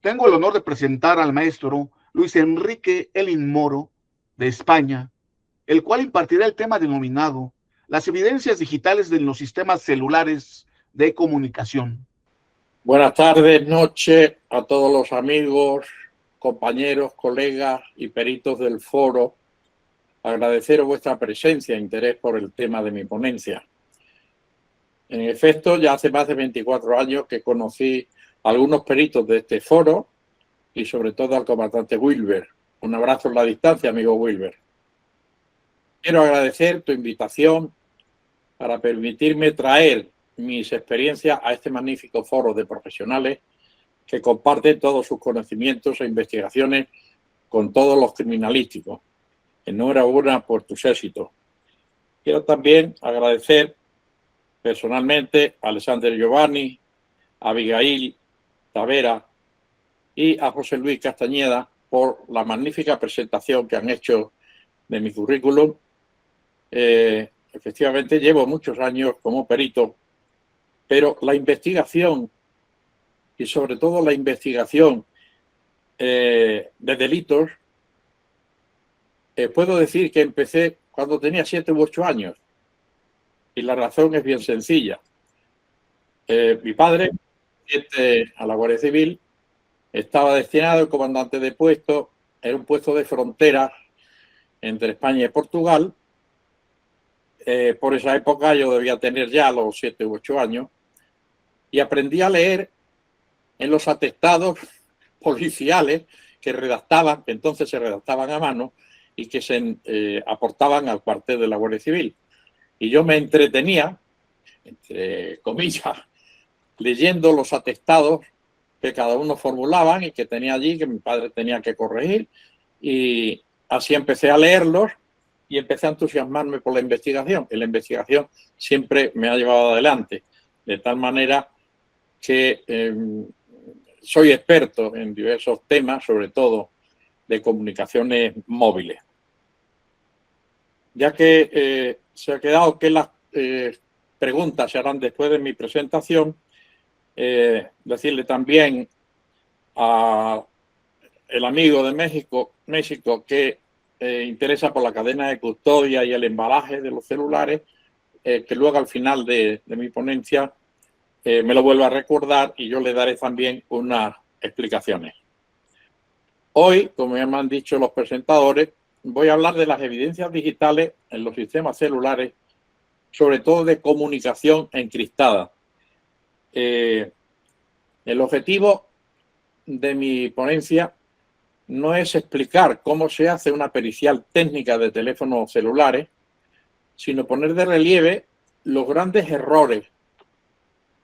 Tengo el honor de presentar al maestro Luis Enrique Elín Moro, de España, el cual impartirá el tema denominado Las evidencias digitales de los sistemas celulares de comunicación. Buenas tardes, noches a todos los amigos, compañeros, colegas y peritos del foro. Agradeceros vuestra presencia e interés por el tema de mi ponencia. En efecto, ya hace más de 24 años que conocí a algunos peritos de este foro y sobre todo al comandante Wilber. Un abrazo en la distancia, amigo Wilber. Quiero agradecer tu invitación para permitirme traer mis experiencias a este magnífico foro de profesionales que comparten todos sus conocimientos e investigaciones con todos los criminalísticos. Enhorabuena por tus éxitos. Quiero también agradecer personalmente a Alexander Giovanni, a Abigail Tavera y a José Luis Castañeda por la magnífica presentación que han hecho de mi currículum. Efectivamente, llevo muchos años como perito, pero la investigación y sobre todo la investigación de delitos, puedo decir que empecé cuando tenía 7 u 8 años. Y la razón es bien sencilla. Mi padre, a la Guardia Civil, estaba destinado, el comandante de puesto, era un puesto de frontera entre España y Portugal. Por esa época yo debía tener ya los 7 u 8 años y aprendí a leer en los atestados policiales que redactaban, que entonces se redactaban a mano y que se aportaban al cuartel de la Guardia Civil. Y yo me entretenía, entre comillas, leyendo los atestados que cada uno formulaban y que tenía allí, que mi padre tenía que corregir. Y así empecé a leerlos y empecé a entusiasmarme por la investigación. Y la investigación siempre me ha llevado adelante, de tal manera que soy experto en diversos temas, sobre todo de comunicaciones móviles. Ya que se ha quedado que las preguntas se harán después de mi presentación, decirle también al amigo de México que interesa por la cadena de custodia y el embalaje de los celulares, que luego al final de mi ponencia me lo vuelva a recordar y yo le daré también unas explicaciones. Hoy, como ya me han dicho los presentadores, voy a hablar de las evidencias digitales en los sistemas celulares, sobre todo de comunicación encriptada. El objetivo de mi ponencia no es explicar cómo se hace una pericial técnica de teléfonos celulares, sino poner de relieve los grandes errores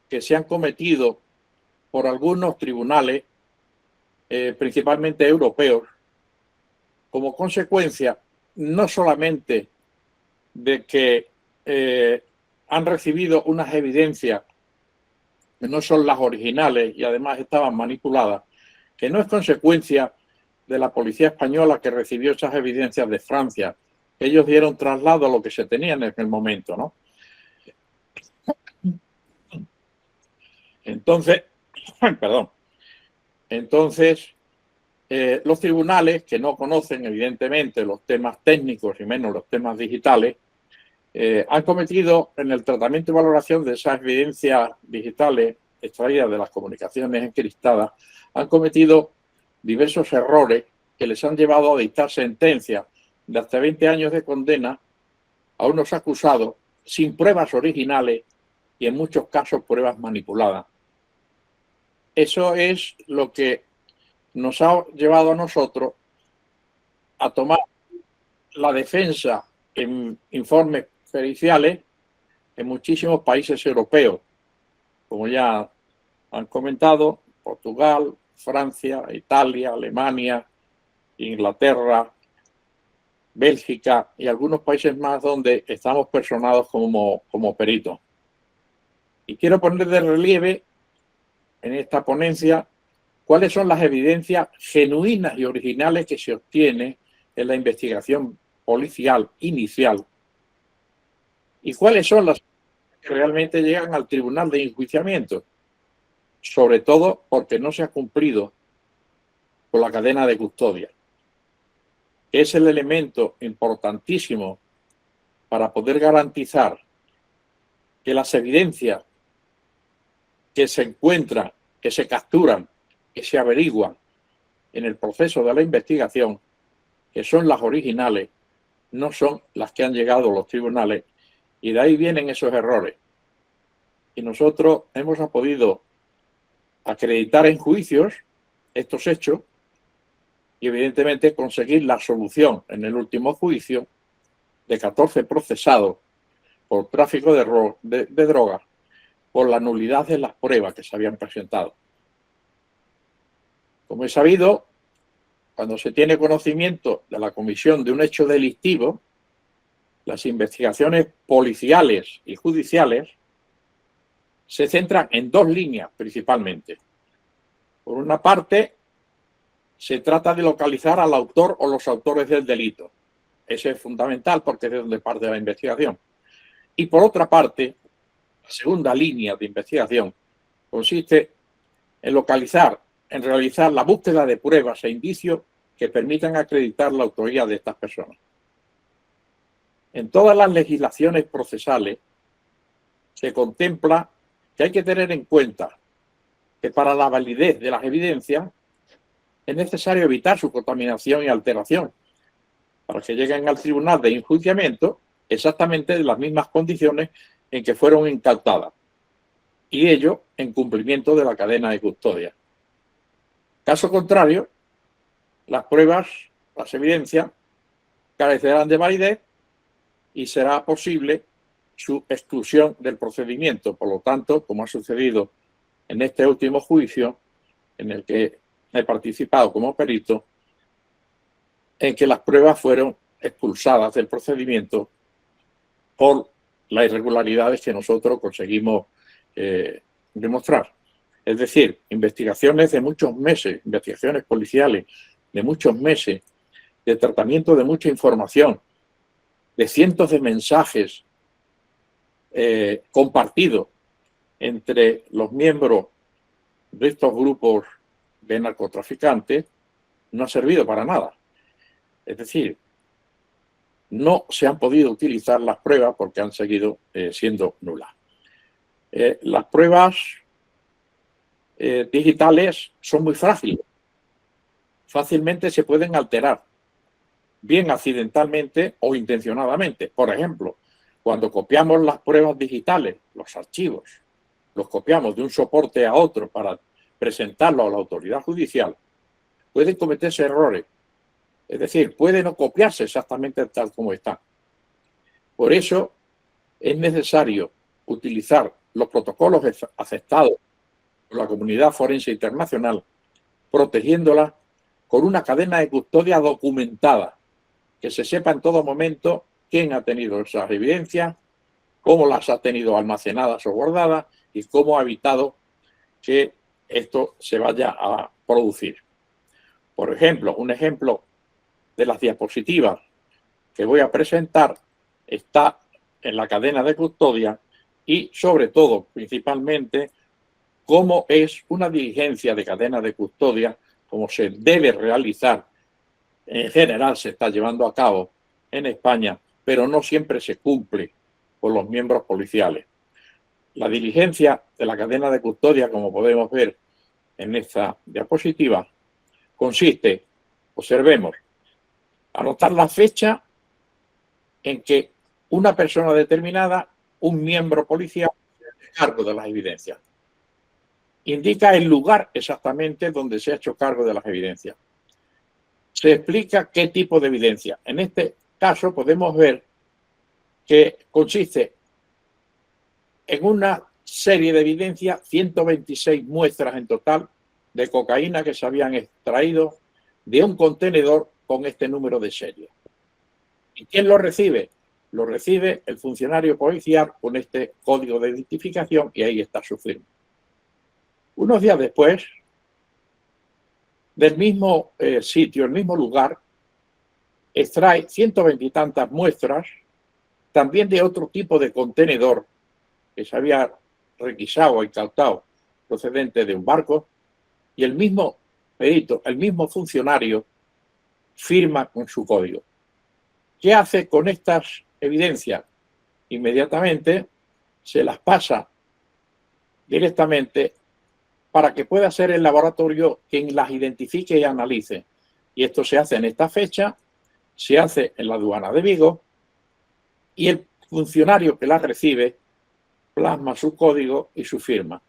que se han cometido por algunos tribunales, principalmente europeos, como consecuencia no solamente de que han recibido unas evidencias que no son las originales y además estaban manipuladas, que no es consecuencia de la policía española que recibió esas evidencias de Francia. Ellos dieron traslado a lo que se tenía en aquel momento, ¿no? Entonces, perdón. Entonces, los tribunales, que no conocen evidentemente los temas técnicos y menos los temas digitales, han cometido en el tratamiento y valoración de esas evidencias digitales extraídas de las comunicaciones encriptadas, han cometido diversos errores que les han llevado a dictar sentencias de hasta 20 años de condena a unos acusados sin pruebas originales y en muchos casos pruebas manipuladas. Eso es lo que nos ha llevado a nosotros a tomar la defensa en informes periciales en muchísimos países europeos, como ya han comentado, Portugal, Francia, Italia, Alemania, Inglaterra, Bélgica y algunos países más donde estamos personados como peritos. Y quiero poner de relieve en esta ponencia cuáles son las evidencias genuinas y originales que se obtienen en la investigación policial inicial y cuáles son las que realmente llegan al tribunal de enjuiciamiento, sobre todo porque no se ha cumplido con la cadena de custodia, que es el elemento importantísimo para poder garantizar que las evidencias que se encuentran, que se capturan, que se averiguan en el proceso de la investigación, que son las originales, no son las que han llegado a los tribunales, y de ahí vienen esos errores. Y nosotros hemos podido acreditar en juicios estos hechos y evidentemente conseguir la solución en el último juicio de 14 procesados por tráfico de drogas por la nulidad de las pruebas que se habían presentado. Como es sabido, cuando se tiene conocimiento de la comisión de un hecho delictivo, las investigaciones policiales y judiciales se centran en dos líneas principalmente. Por una parte, se trata de localizar al autor o los autores del delito. Ese es fundamental porque es de donde parte la investigación. Y por otra parte, la segunda línea de investigación consiste en en realizar la búsqueda de pruebas e indicios que permitan acreditar la autoría de estas personas. En todas las legislaciones procesales se contempla que hay que tener en cuenta que para la validez de las evidencias es necesario evitar su contaminación y alteración para que lleguen al tribunal de enjuiciamiento exactamente en las mismas condiciones en que fueron incautadas, y ello en cumplimiento de la cadena de custodia. Caso contrario, las pruebas, las evidencias, carecerán de validez y será posible su exclusión del procedimiento. Por lo tanto, como ha sucedido en este último juicio, en el que he participado como perito, en que las pruebas fueron expulsadas del procedimiento por las irregularidades que nosotros conseguimos demostrar. Es decir, investigaciones de muchos meses, investigaciones policiales de muchos meses, de tratamiento de mucha información, de cientos de mensajes compartidos entre los miembros de estos grupos de narcotraficantes, no ha servido para nada. Es decir, no se han podido utilizar las pruebas porque han seguido siendo nulas. Las pruebas digitales son muy frágiles. Fácilmente se pueden alterar, bien accidentalmente o intencionadamente. Por ejemplo, cuando copiamos las pruebas digitales, los archivos, los copiamos de un soporte a otro para presentarlo a la autoridad judicial, pueden cometerse errores. Es decir, puede no copiarse exactamente tal como está. Por eso es necesario utilizar los protocolos aceptados por la comunidad forense internacional, protegiéndola con una cadena de custodia documentada, que se sepa en todo momento quién ha tenido esas evidencias, cómo las ha tenido almacenadas o guardadas y cómo ha evitado que esto se vaya a producir. Por ejemplo, un ejemplo de las diapositivas que voy a presentar está en la cadena de custodia y, sobre todo, principalmente, cómo es una diligencia de cadena de custodia, cómo se debe realizar. En general se está llevando a cabo en España, pero no siempre se cumple por los miembros policiales. La diligencia de la cadena de custodia, como podemos ver en esta diapositiva, consiste, observemos, anotar la fecha en que una persona determinada, un miembro policial, se hace cargo de las evidencias. Indica el lugar exactamente donde se ha hecho cargo de las evidencias. Se explica qué tipo de evidencia. En este caso podemos ver que consiste en una serie de evidencias, 126 muestras en total de cocaína que se habían extraído de un contenedor con este número de serie. ¿Y quién lo recibe? Lo recibe el funcionario policial con este código de identificación y ahí está su firma. Unos días después, del mismo sitio, el mismo lugar, extrae 120 y tantas muestras, también de otro tipo de contenedor que se había requisado o incautado procedente de un barco, y el mismo perito, el mismo funcionario, firma con su código. ¿Qué hace con estas evidencias? Inmediatamente se las pasa directamente para que pueda ser el laboratorio quien las identifique y analice. Y esto se hace en esta fecha, se hace en la aduana de Vigo, y el funcionario que las recibe plasma su código y su firma.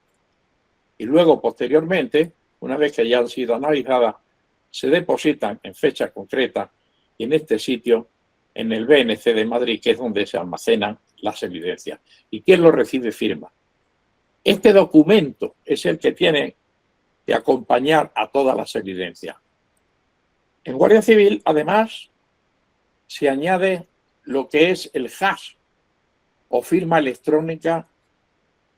Y luego, posteriormente, una vez que ya han sido analizadas, se depositan en fecha concreta y en este sitio, en el BNC de Madrid, que es donde se almacenan las evidencias. ¿Y quién lo recibe? Firma. Este documento es el que tiene que acompañar a todas las evidencias. En Guardia Civil, además, se añade lo que es el hash o firma electrónica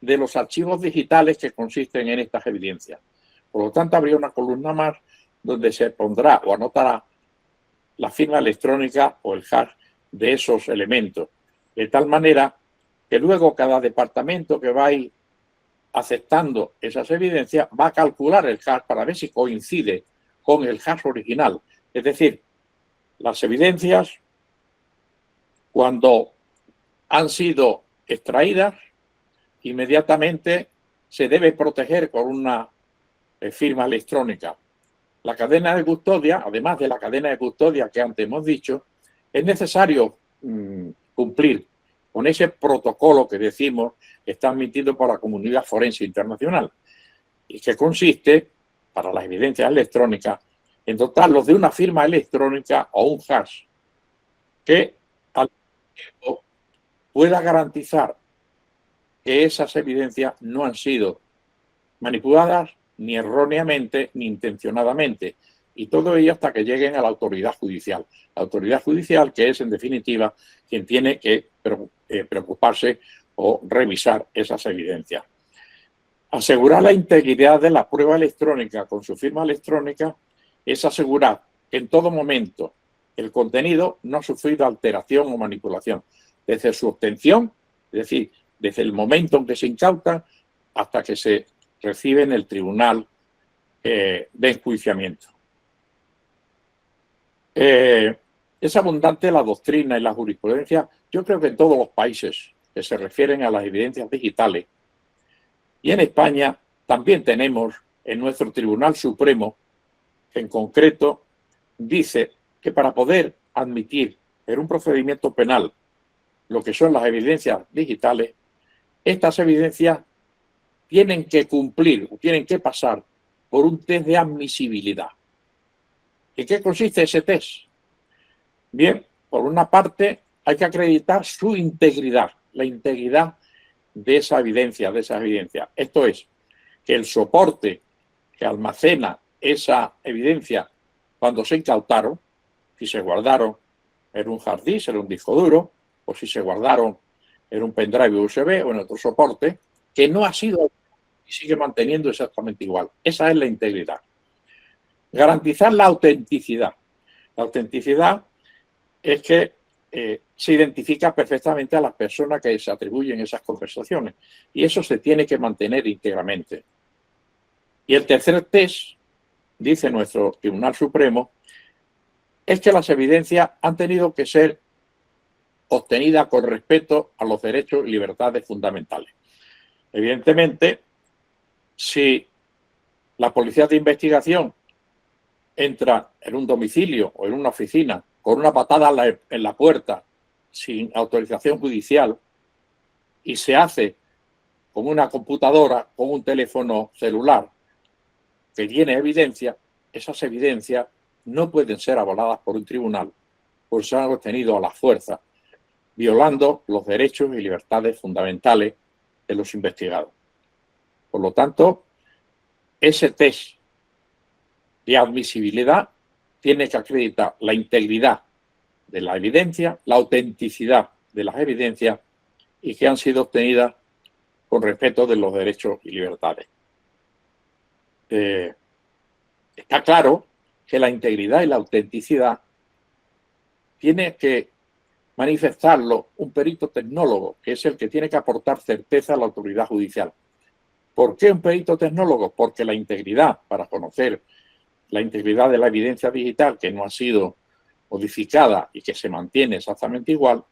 de los archivos digitales que consisten en estas evidencias. Por lo tanto, habría una columna más donde se pondrá o anotará la firma electrónica o el hash de esos elementos, de tal manera que luego cada departamento que va a ir aceptando esas evidencias va a calcular el hash para ver si coincide con el hash original. Es decir, las evidencias, cuando han sido extraídas, inmediatamente se debe proteger con una firma electrónica. La cadena de custodia, además de la cadena de custodia que antes hemos dicho, es necesario cumplir con ese protocolo que decimos está admitido por la comunidad forense internacional y que consiste, para las evidencias electrónicas, en dotarlos de una firma electrónica o un hash que al tiempo pueda garantizar que esas evidencias no han sido manipuladas ni erróneamente ni intencionadamente, y todo ello hasta que lleguen a la autoridad judicial. La autoridad judicial, que es en definitiva quien tiene que preocuparse o revisar esas evidencias. Asegurar la integridad de la prueba electrónica con su firma electrónica es asegurar que en todo momento el contenido no ha sufrido alteración o manipulación, desde su obtención, es decir, desde el momento en que se incautan hasta que se recibe en el tribunal de enjuiciamiento. Es abundante la doctrina y la jurisprudencia, yo creo que en todos los países que se refieren a las evidencias digitales. Y en España también tenemos en nuestro Tribunal Supremo, que en concreto dice que para poder admitir en un procedimiento penal lo que son las evidencias digitales, estas evidencias tienen que cumplir o tienen que pasar por un test de admisibilidad. ¿En qué consiste ese test? Bien, por una parte hay que acreditar su integridad, la integridad de esa evidencia, Esto es, que el soporte que almacena esa evidencia cuando se incautaron, si se guardaron en un hard disk, en un disco duro, o si se guardaron en un pendrive USB o en otro soporte, que no ha sido y sigue manteniendo exactamente igual. Esa es la integridad. Garantizar la autenticidad. La autenticidad es que se identifica perfectamente a las personas que se atribuyen esas conversaciones y eso se tiene que mantener íntegramente. Y el tercer test, dice nuestro Tribunal Supremo, es que las evidencias han tenido que ser obtenidas con respeto a los derechos y libertades fundamentales. Evidentemente, si la policía de investigación entra en un domicilio o en una oficina con una patada en la puerta sin autorización judicial y se hace con una computadora, con un teléfono celular que tiene evidencia, esas evidencias no pueden ser avaladas por un tribunal, pues se han obtenido a la fuerza, violando los derechos y libertades fundamentales de los investigados. Por lo tanto, ese test de admisibilidad tiene que acreditar la integridad de la evidencia, la autenticidad de las evidencias y que han sido obtenidas con respeto de los derechos y libertades. Está claro que la integridad y la autenticidad tiene que manifestarlo un perito tecnólogo, que es el que tiene que aportar certeza a la autoridad judicial. ¿Por qué un perito tecnólogo? Porque la integridad, para conocer la integridad de la evidencia digital, que no ha sido modificada y que se mantiene exactamente igual,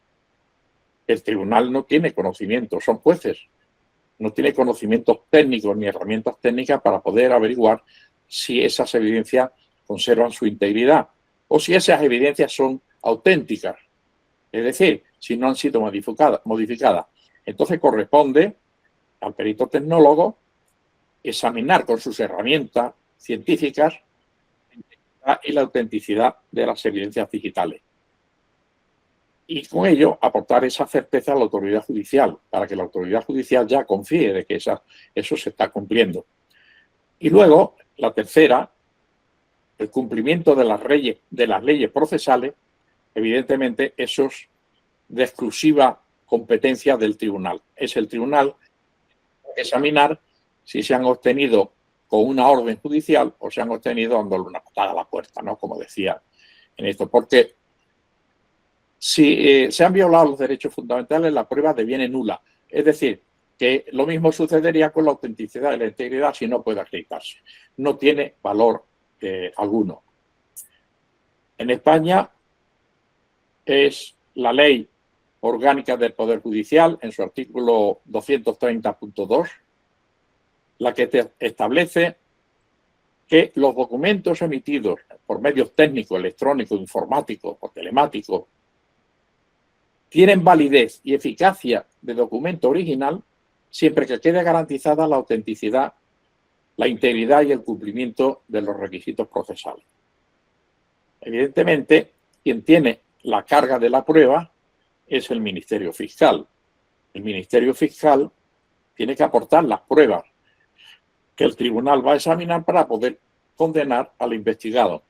el tribunal no tiene conocimiento, son jueces, no tiene conocimientos técnicos ni herramientas técnicas para poder averiguar si esas evidencias conservan su integridad o si esas evidencias son auténticas, es decir, si no han sido modificadas. Entonces corresponde al perito tecnólogo examinar con sus herramientas científicas y la autenticidad de las evidencias digitales. Y con ello aportar esa certeza a la autoridad judicial, para que la autoridad judicial ya confíe de que eso se está cumpliendo. Y luego, la tercera, el cumplimiento de las leyes procesales, evidentemente eso es de exclusiva competencia del tribunal. Es el tribunal que examinar si se han obtenido con una orden judicial o se han obtenido dándole una patada a la puerta, ¿no? Como decía en esto, porque si se han violado los derechos fundamentales, la prueba deviene nula. Es decir, que lo mismo sucedería con la autenticidad y la integridad si no puede acreditarse. No tiene valor alguno. En España es la ley orgánica del Poder Judicial, en su artículo 230.2, la que establece que los documentos emitidos por medios técnicos, electrónicos, informáticos o telemáticos tienen validez y eficacia de documento original siempre que quede garantizada la autenticidad, la integridad y el cumplimiento de los requisitos procesales. Evidentemente, quien tiene la carga de la prueba es el Ministerio Fiscal. El Ministerio Fiscal tiene que aportar las pruebas que el tribunal va a examinar para poder condenar al investigado.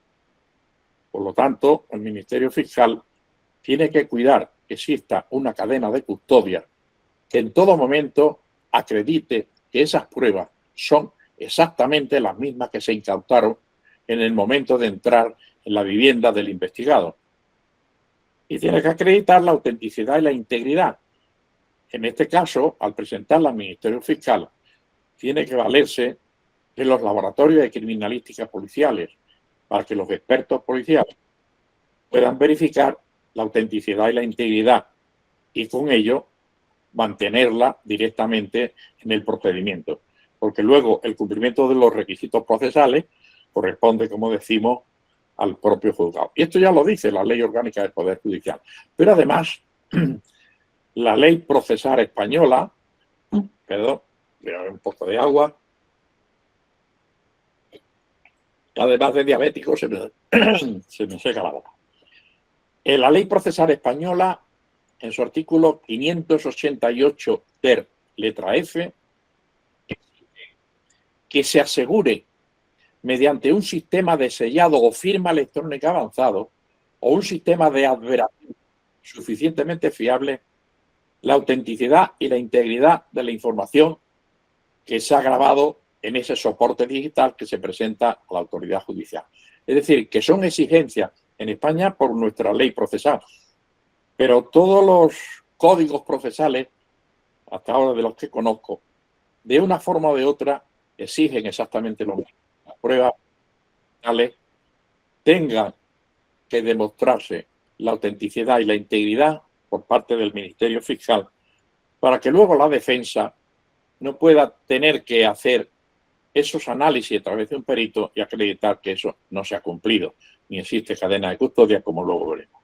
Por lo tanto, el Ministerio Fiscal tiene que cuidar que exista una cadena de custodia que en todo momento acredite que esas pruebas son exactamente las mismas que se incautaron en el momento de entrar en la vivienda del investigado. Y tiene que acreditar la autenticidad y la integridad. En este caso, al presentarla al Ministerio Fiscal, tiene que valerse de los laboratorios de criminalística policiales para que los expertos policiales puedan verificar la autenticidad y la integridad y con ello mantenerla directamente en el procedimiento. Porque luego el cumplimiento de los requisitos procesales corresponde, como decimos, al propio juzgado. Y esto ya lo dice la Ley Orgánica del Poder Judicial. Pero además, la Ley Procesal Española, perdón, voy a beber un poco de agua, además de diabético, se me seca la boca. En la Ley Procesal Española, en su artículo 588 ter letra F, que se asegure mediante un sistema de sellado o firma electrónica avanzado o un sistema de adveración suficientemente fiable la autenticidad y la integridad de la información que se ha grabado en ese soporte digital que se presenta a la autoridad judicial. Es decir, que son exigencias en España por nuestra ley procesal. Pero todos los códigos procesales, hasta ahora de los que conozco, de una forma o de otra exigen exactamente lo mismo. Las pruebas procesales tengan que demostrarse la autenticidad y la integridad por parte del Ministerio Fiscal para que luego la defensa no pueda tener que hacer esos análisis a través de un perito y acreditar que eso no se ha cumplido, ni existe cadena de custodia, como luego veremos.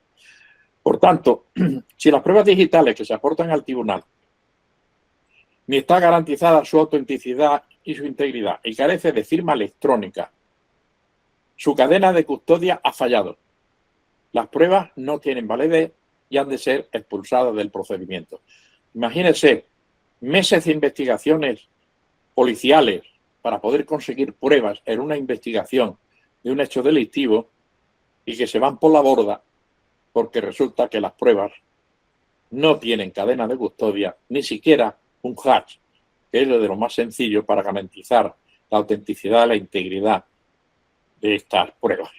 Por tanto, si las pruebas digitales que se aportan al tribunal ni está garantizada su autenticidad y su integridad y carece de firma electrónica, su cadena de custodia ha fallado. Las pruebas no tienen validez y han de ser expulsadas del procedimiento. Imagínense meses de investigaciones policiales para poder conseguir pruebas en una investigación de un hecho delictivo y que se van por la borda porque resulta que las pruebas no tienen cadena de custodia, ni siquiera un hash, que es lo de lo más sencillo para garantizar la autenticidad y la integridad de estas pruebas.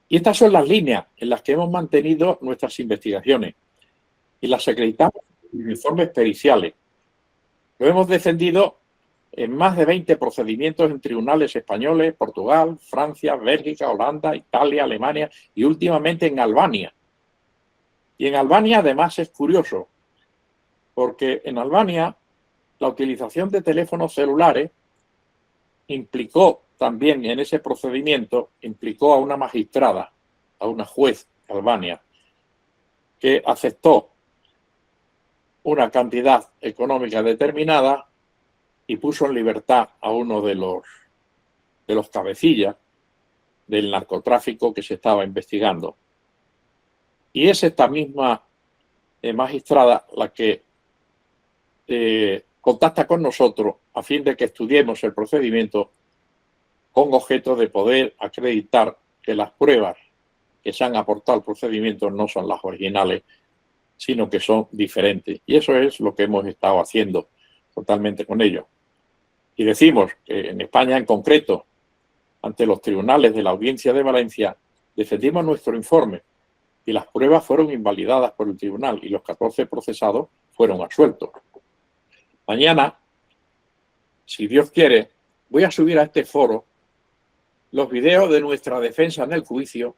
Y estas son las líneas en las que hemos mantenido nuestras investigaciones y las acreditamos en informes periciales. Lo hemos defendido en más de 20 procedimientos en tribunales españoles, Portugal, Francia, Bélgica, Holanda, Italia, Alemania y últimamente en Albania. Y en Albania además es curioso, porque en Albania la utilización de teléfonos celulares implicó también en ese procedimiento, implicó a una magistrada, a una juez de Albania, que aceptó una cantidad económica determinada y puso en libertad a uno de los cabecillas del narcotráfico que se estaba investigando. Y es esta misma magistrada la que contacta con nosotros a fin de que estudiemos el procedimiento con objeto de poder acreditar que las pruebas que se han aportado al procedimiento no son las originales, sino que son diferentes. Y eso es lo que hemos estado haciendo totalmente con ellos. Y decimos que en España en concreto, ante los tribunales de la Audiencia de Valencia, defendimos nuestro informe y las pruebas fueron invalidadas por el tribunal y los 14 procesados fueron absueltos. Mañana, si Dios quiere, voy a subir a este foro los videos de nuestra defensa en el juicio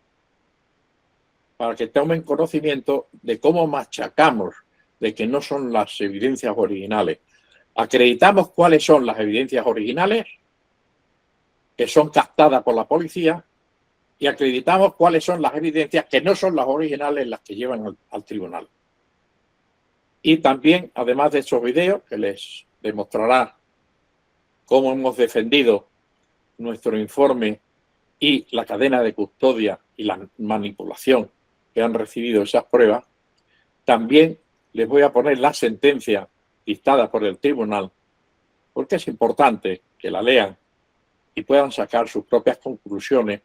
para que tomen conocimiento de cómo machacamos de que no son las evidencias originales. Acreditamos cuáles son las evidencias originales que son captadas por la policía y acreditamos cuáles son las evidencias que no son las originales las que llevan al tribunal. Y también, además de esos videos, que les demostrará cómo hemos defendido nuestro informe y la cadena de custodia y la manipulación que han recibido esas pruebas, también les voy a poner la sentencia dictada por el tribunal, porque es importante que la lean y puedan sacar sus propias conclusiones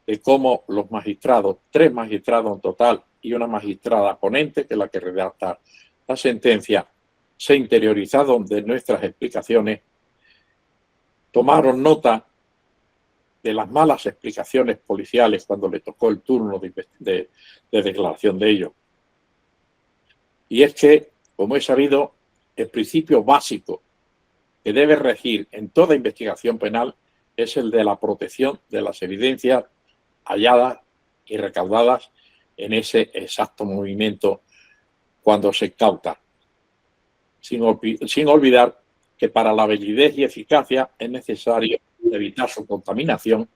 de cómo los magistrados, 3 magistrados en total y una magistrada ponente, que es la que redacta la sentencia, se interiorizaron de nuestras explicaciones, tomaron nota de las malas explicaciones policiales cuando le tocó el turno de declaración de ellos. Y es que, como he sabido, el principio básico que debe regir en toda investigación penal es el de la protección de las evidencias halladas y recaudadas en ese exacto movimiento cuando se incauta. Sin olvidar que para la validez y eficacia es necesario evitar su contaminación,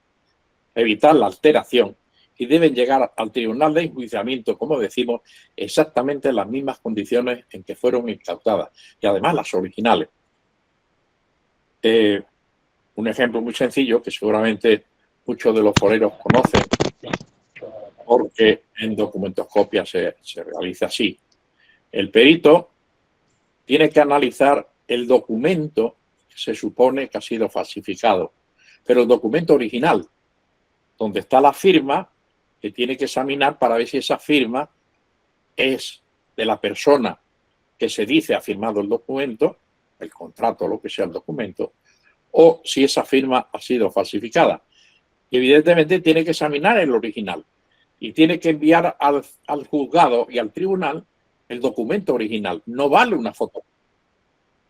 evitar la alteración y deben llegar al tribunal de enjuiciamiento, como decimos, exactamente en las mismas condiciones en que fueron incautadas y además las originales. Un ejemplo muy sencillo que seguramente muchos de los foreros conocen porque en documentoscopia se realiza así. El perito tiene que analizar el documento que se supone que ha sido falsificado, pero el documento original, donde está la firma, que tiene que examinar para ver si esa firma es de la persona que se dice ha firmado el documento, el contrato, lo que sea el documento, o si esa firma ha sido falsificada. Y evidentemente tiene que examinar el original y tiene que enviar al juzgado y al tribunal el documento original. No vale una fotocopia.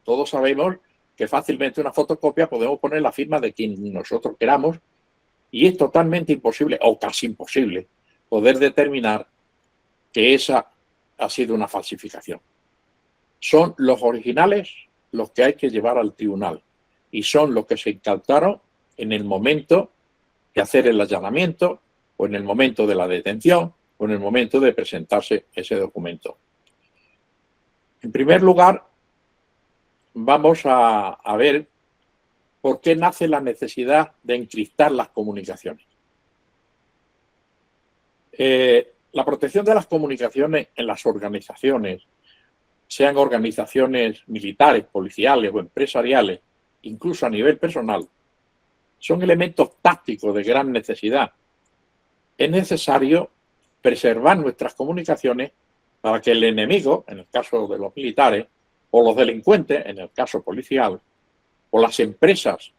Todos sabemos que fácilmente una fotocopia podemos poner la firma de quien nosotros queramos y es totalmente imposible, o casi imposible, poder determinar que esa ha sido una falsificación. Son los originales los que hay que llevar al tribunal y son los que se incautaron en el momento de hacer el allanamiento o en el momento de la detención o en el momento de presentarse ese documento. En primer lugar, vamos a ver por qué nace la necesidad de encriptar las comunicaciones. La protección de las comunicaciones en las organizaciones, sean organizaciones militares, policiales o empresariales, incluso a nivel personal, son elementos tácticos de gran necesidad. Es necesario preservar nuestras comunicaciones para que el enemigo, en el caso de los militares, o los delincuentes, en el caso policial, o las empresas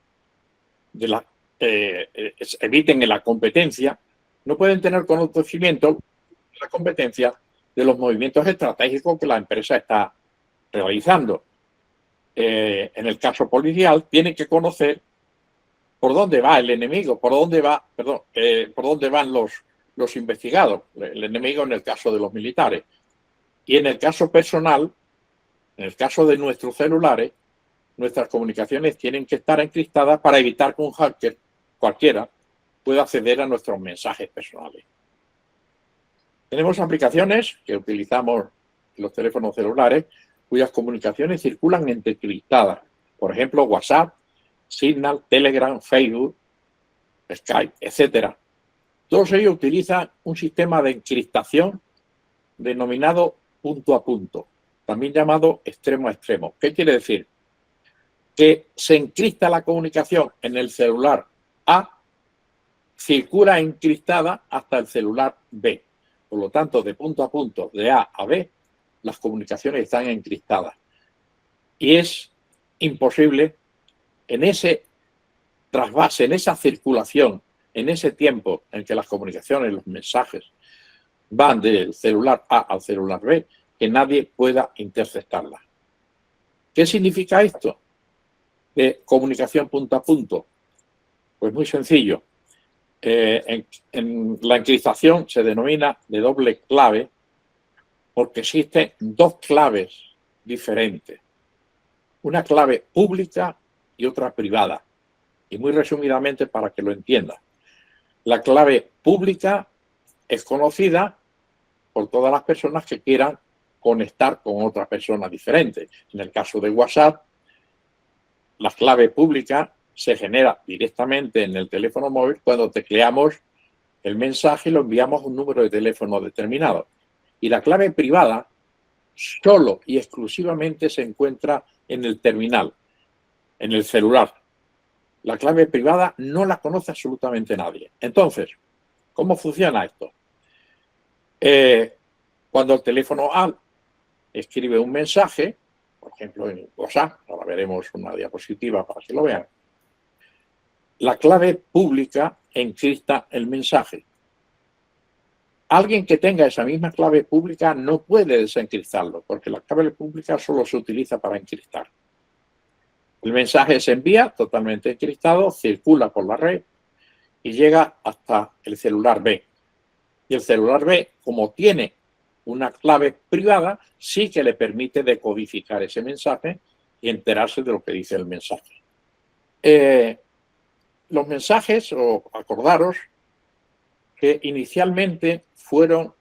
eviten la competencia, no pueden tener conocimiento de la competencia de los movimientos estratégicos que la empresa está realizando. en el caso policial, tiene que conocer por dónde va el enemigo, por dónde van los investigados, el enemigo en el caso de los militares. Y en el caso personal, en el caso de nuestros celulares, nuestras comunicaciones tienen que estar encriptadas para evitar que un hacker cualquiera pueda acceder a nuestros mensajes personales. Tenemos aplicaciones que utilizamos en los teléfonos celulares cuyas comunicaciones circulan encriptadas. Por ejemplo, WhatsApp, Signal, Telegram, Facebook, Skype, etc. Todos ellos utilizan un sistema de encriptación denominado punto a punto, también llamado extremo a extremo. ¿Qué quiere decir? Que se encripta la comunicación en el celular A, circula encriptada hasta el celular B. Por lo tanto, de punto a punto, de A a B, las comunicaciones están encriptadas. Y es imposible en ese trasvase, en esa circulación, en ese tiempo en que las comunicaciones, los mensajes van del celular A al celular B, que nadie pueda interceptarla. ¿Qué significa esto de comunicación punto a punto? Pues muy sencillo. En la encriptación se denomina de doble clave porque existen dos claves diferentes. Una clave pública y otra privada. Y muy resumidamente para que lo entienda. La clave pública es conocida por todas las personas que quieran conectar con otra persona diferente. En el caso de WhatsApp, la clave pública se genera directamente en el teléfono móvil cuando tecleamos el mensaje y lo enviamos a un número de teléfono determinado. Y la clave privada solo y exclusivamente se encuentra en el terminal, en el celular. La clave privada no la conoce absolutamente nadie. Entonces, ¿cómo funciona esto? Cuando el teléfono A escribe un mensaje, por ejemplo en WhatsApp, ahora veremos una diapositiva para que lo vean, la clave pública encripta el mensaje. Alguien que tenga esa misma clave pública no puede desencriptarlo, porque la clave pública solo se utiliza para encriptar. El mensaje se envía totalmente encriptado, circula por la red y llega hasta el celular B. Y el celular B, como tiene una clave privada, sí que le permite decodificar ese mensaje y enterarse de lo que dice el mensaje. Los mensajes, o acordaros, que inicialmente fueron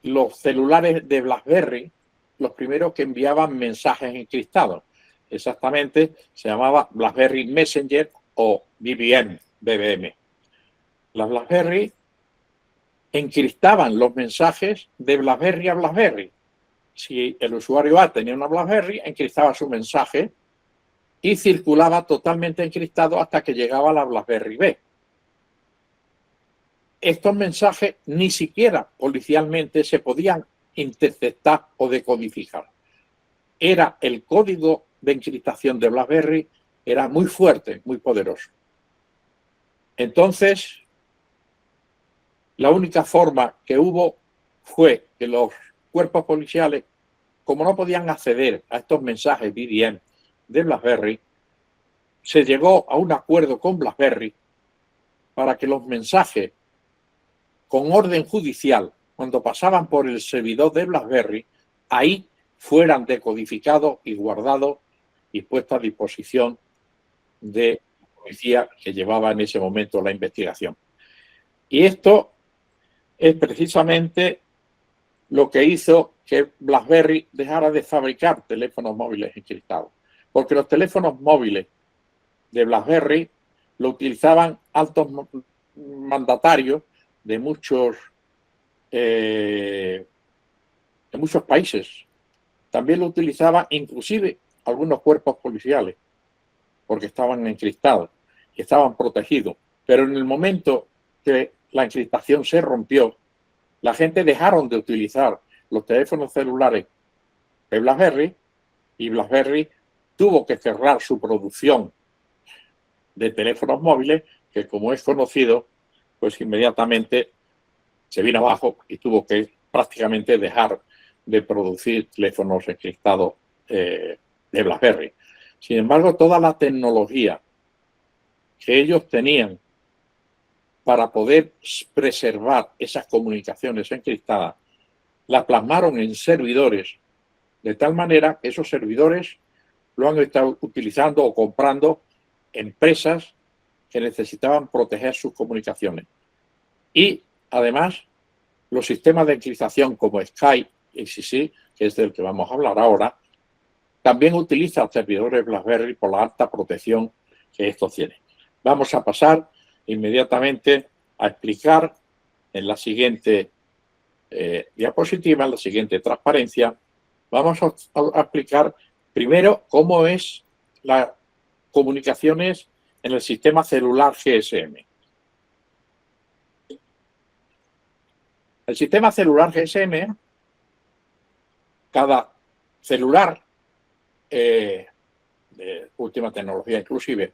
los celulares de BlackBerry los primeros que enviaban mensajes encriptados. Exactamente, se llamaba BlackBerry Messenger o BBM. Las BlackBerry encriptaban los mensajes de BlackBerry a BlackBerry. Si el usuario A tenía una BlackBerry, encriptaba su mensaje y circulaba totalmente encriptado hasta que llegaba a la BlackBerry B. Estos mensajes ni siquiera policialmente se podían interceptar o decodificar. Era el código de encriptación de BlackBerry, era muy fuerte, muy poderoso. Entonces, la única forma que hubo fue que los cuerpos policiales, como no podían acceder a estos mensajes BBM de BlackBerry, se llegó a un acuerdo con BlackBerry para que los mensajes con orden judicial, cuando pasaban por el servidor de BlackBerry, ahí fueran decodificados y guardados y puestos a disposición de la policía que llevaba en ese momento la investigación. Y esto es precisamente lo que hizo que BlackBerry dejara de fabricar teléfonos móviles encriptados. Porque los teléfonos móviles de BlackBerry lo utilizaban altos mandatarios de muchos países. También lo utilizaban inclusive algunos cuerpos policiales, porque estaban encriptados y estaban protegidos. Pero en el momento que la encriptación se rompió, la gente dejaron de utilizar los teléfonos celulares de BlackBerry y BlackBerry tuvo que cerrar su producción de teléfonos móviles, que como es conocido, pues inmediatamente se vino abajo y tuvo que prácticamente dejar de producir teléfonos encriptados de BlackBerry. Sin embargo, toda la tecnología que ellos tenían para poder preservar esas comunicaciones encriptadas, la plasmaron en servidores, de tal manera que esos servidores lo han estado utilizando o comprando empresas que necesitaban proteger sus comunicaciones. Y además, los sistemas de encriptación como Skype, XCC, que es del que vamos a hablar ahora, también utilizan servidores BlackBerry por la alta protección que estos tienen. Vamos a pasar inmediatamente a explicar en la siguiente diapositiva, en la siguiente transparencia, vamos a explicar primero cómo es las comunicaciones en el sistema celular GSM. El sistema celular GSM, cada celular de última tecnología inclusive,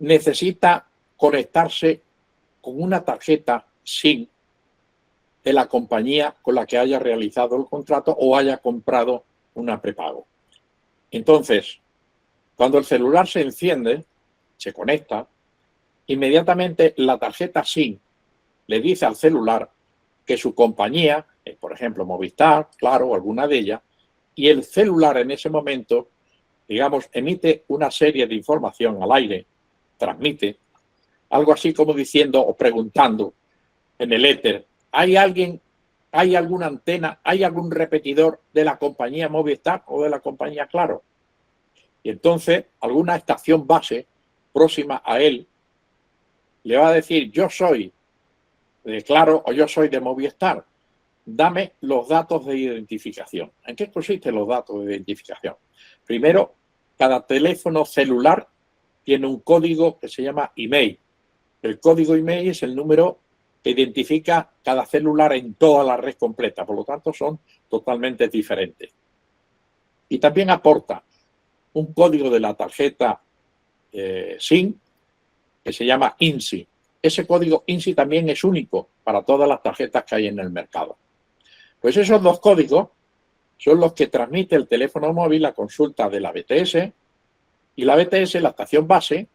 necesita conectarse con una tarjeta SIM de la compañía con la que haya realizado el contrato o haya comprado una prepago. Entonces, cuando el celular se enciende, se conecta, inmediatamente la tarjeta SIM le dice al celular que su compañía, por ejemplo Movistar, Claro, alguna de ellas, y el celular en ese momento, digamos, emite una serie de información al aire, transmite, algo así como diciendo o preguntando en el éter, ¿hay alguien, hay alguna antena, hay algún repetidor de la compañía Movistar o de la compañía Claro? Y entonces alguna estación base próxima a él le va a decir, yo soy de Claro o yo soy de Movistar, dame los datos de identificación. ¿En qué consisten los datos de identificación? Primero, cada teléfono celular tiene un código que se llama email. El código email es el número que identifica cada celular en toda la red completa, por lo tanto son totalmente diferentes. Y también aporta un código de la tarjeta SIM que se llama INSI. Ese código INSI también es único para todas las tarjetas que hay en el mercado. Pues esos dos códigos son los que transmite el teléfono móvil a consulta de la BTS, y la BTS, la estación base,